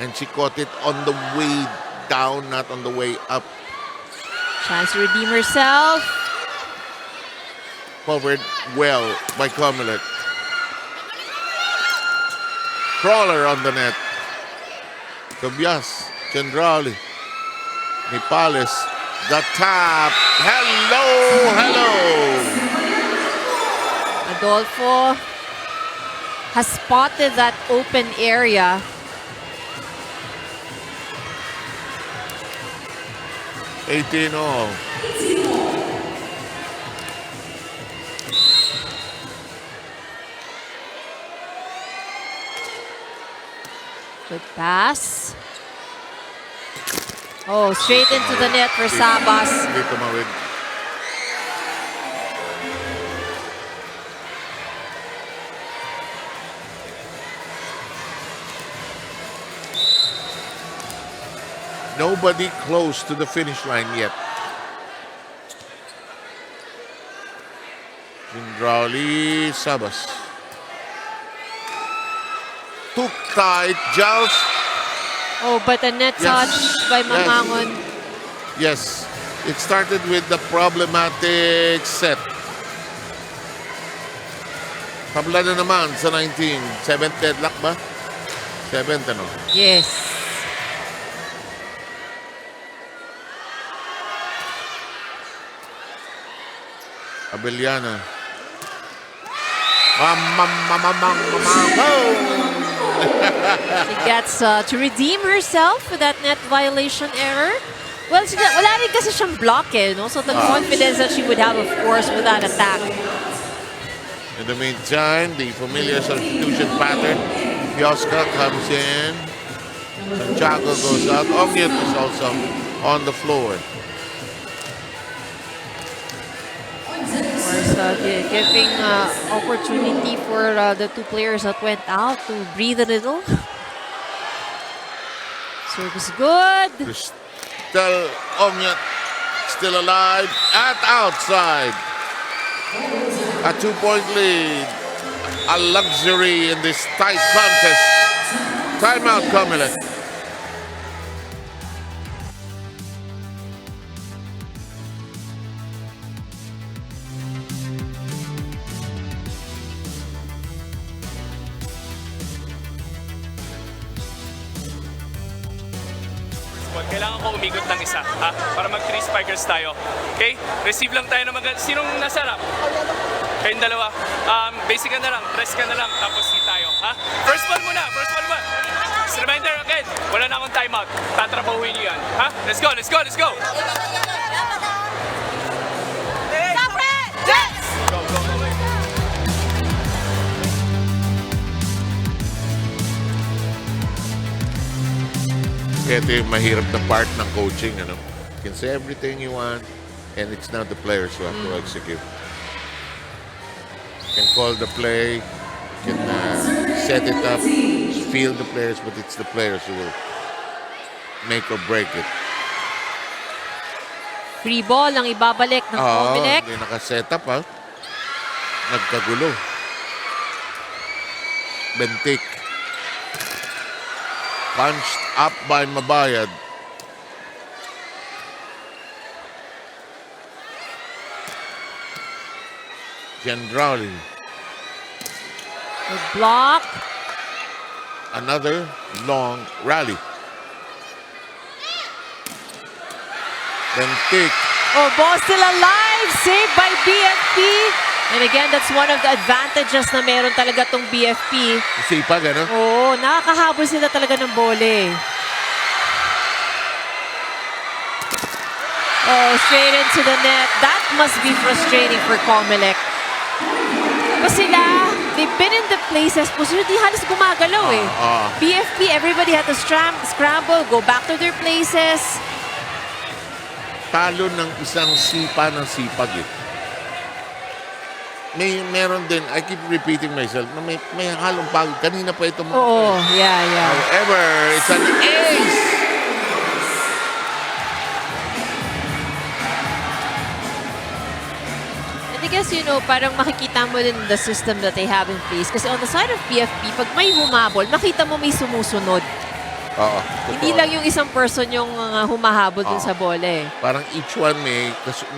And she caught it on the way down, not on the way up. Chance to redeem herself. Covered well by COMELEC. Crawler on the net. Tobias, Chandrali, Nipales, the tap. Hello, hello. Adolfo has spotted that open area. $18 all. Good pass. Oh, straight into the net for Sabas. Hindi tumawid. Nobody close to the finish line yet. Indrauli, Sabas. Too tight, Giles. Oh, but a net touch by Mamangon. Yes, it started with the problematic set. Tabla na naman sa 19. 7th deadlock ba? 7th ano? Yes. Abeliana. She gets to redeem herself with that net violation error. Well, wala rin kasi siyang block eh, no? So the confidence that she would have, of course, with that attack. In the meantime, the familiar substitution pattern. Pioska comes in. Santiago goes out. Ongit is also on the floor. Of course, giving opportunity for the two players that went out to breathe a little. Service good. Still Ongit still alive at outside. A 2-point lead. A luxury in this tight contest. Timeout, COMELEC. Kailangan ko umikot ng isa, ha? Para mag-3 spikers tayo. Okay? Receive lang tayo ng sinong nasa harap? Kayong dalawa. Basic ka na lang, press ka na lang, tapos hit tayo, ha? First ball muna, first ball muna. Just reminder again, wala na akong timeout. Tatrabahuin niyo yan, ha? Let's go, let's go, let's go! Suffragettes! Go, go, go, go. Ito yung mahirap na part ng coaching. Ano? You can say everything you want and it's not the players who have to execute. You can call the play, you can set it up, feel the players, but it's the players who will make or break it. Free ball ang ibabalik ng COMELEC. Hindi nakaset up ha. Nagkagulo. Bentik. Punched up by Mabayad. Gendrali. Good block. Another long rally. Bentik. Oh, ball still alive. Saved by BFP. And again, that's one of the advantages na meron talaga tong BFP. Sipag, ano? Oo, nakakahabol sila talaga ng bole. Oh, straight into the net. That must be frustrating for COMELEC. Kasi sila, they've been in the places, position, di halos gumagalaw eh. BFP, everybody had to scramble, go back to their places. Talo ng isang sipa ng sipag eh. Meron din, I keep repeating myself, na may halong pagod. Kanina pa ito. Oo, yeah. However, it's an ace! And I guess, you know, parang makikita mo din the system that they have in place. Kasi on the side of BFP, pag may humabol, makita mo may sumusunod. Oo. Hindi lang yung isang person yung humahabol dun sa bola eh. Parang each one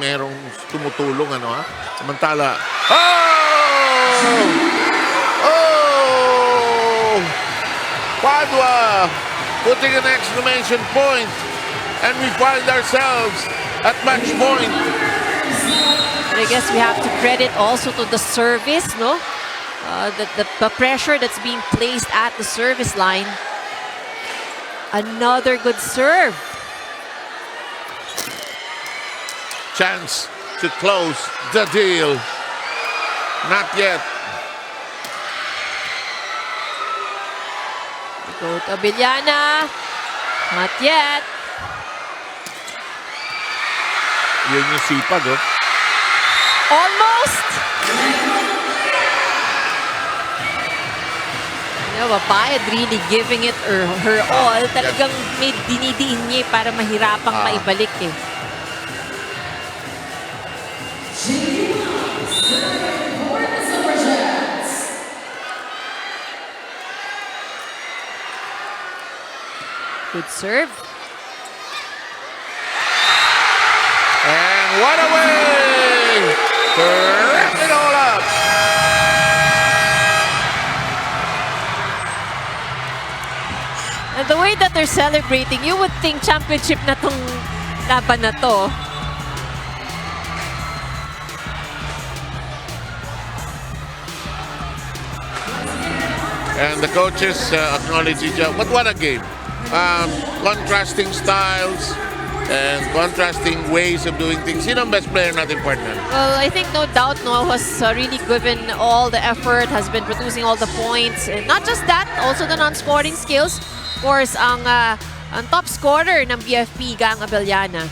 merong tumutulong, ano ha? Samantala, oh! Padua putting an exclamation point, and we find ourselves at match point. And I guess we have to credit also to the service, no? The pressure that's being placed at the service line. Another good serve. Chance to close the deal. Not yet. Go to Abiliana. Not yet. Yun yung sipag, oh. Almost. Babayad really giving it her all. Talagang may dinidiin niya para mahirapang maibalik eh. Good serve. And what a way to wrap it all up. And the way that they're celebrating, you would think championship na tong laban na to. And the coaches acknowledge each other. But what a game. Contrasting styles and contrasting ways of doing things. Sino ang best player natin, partner? Well, I think no doubt Noah has really given all the effort, has been producing all the points. And not just that, also the non-scoring skills. Of course, ang top scorer ng BFP, Gang Abellana.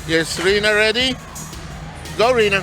Yes, Rina ready? Go, Rina.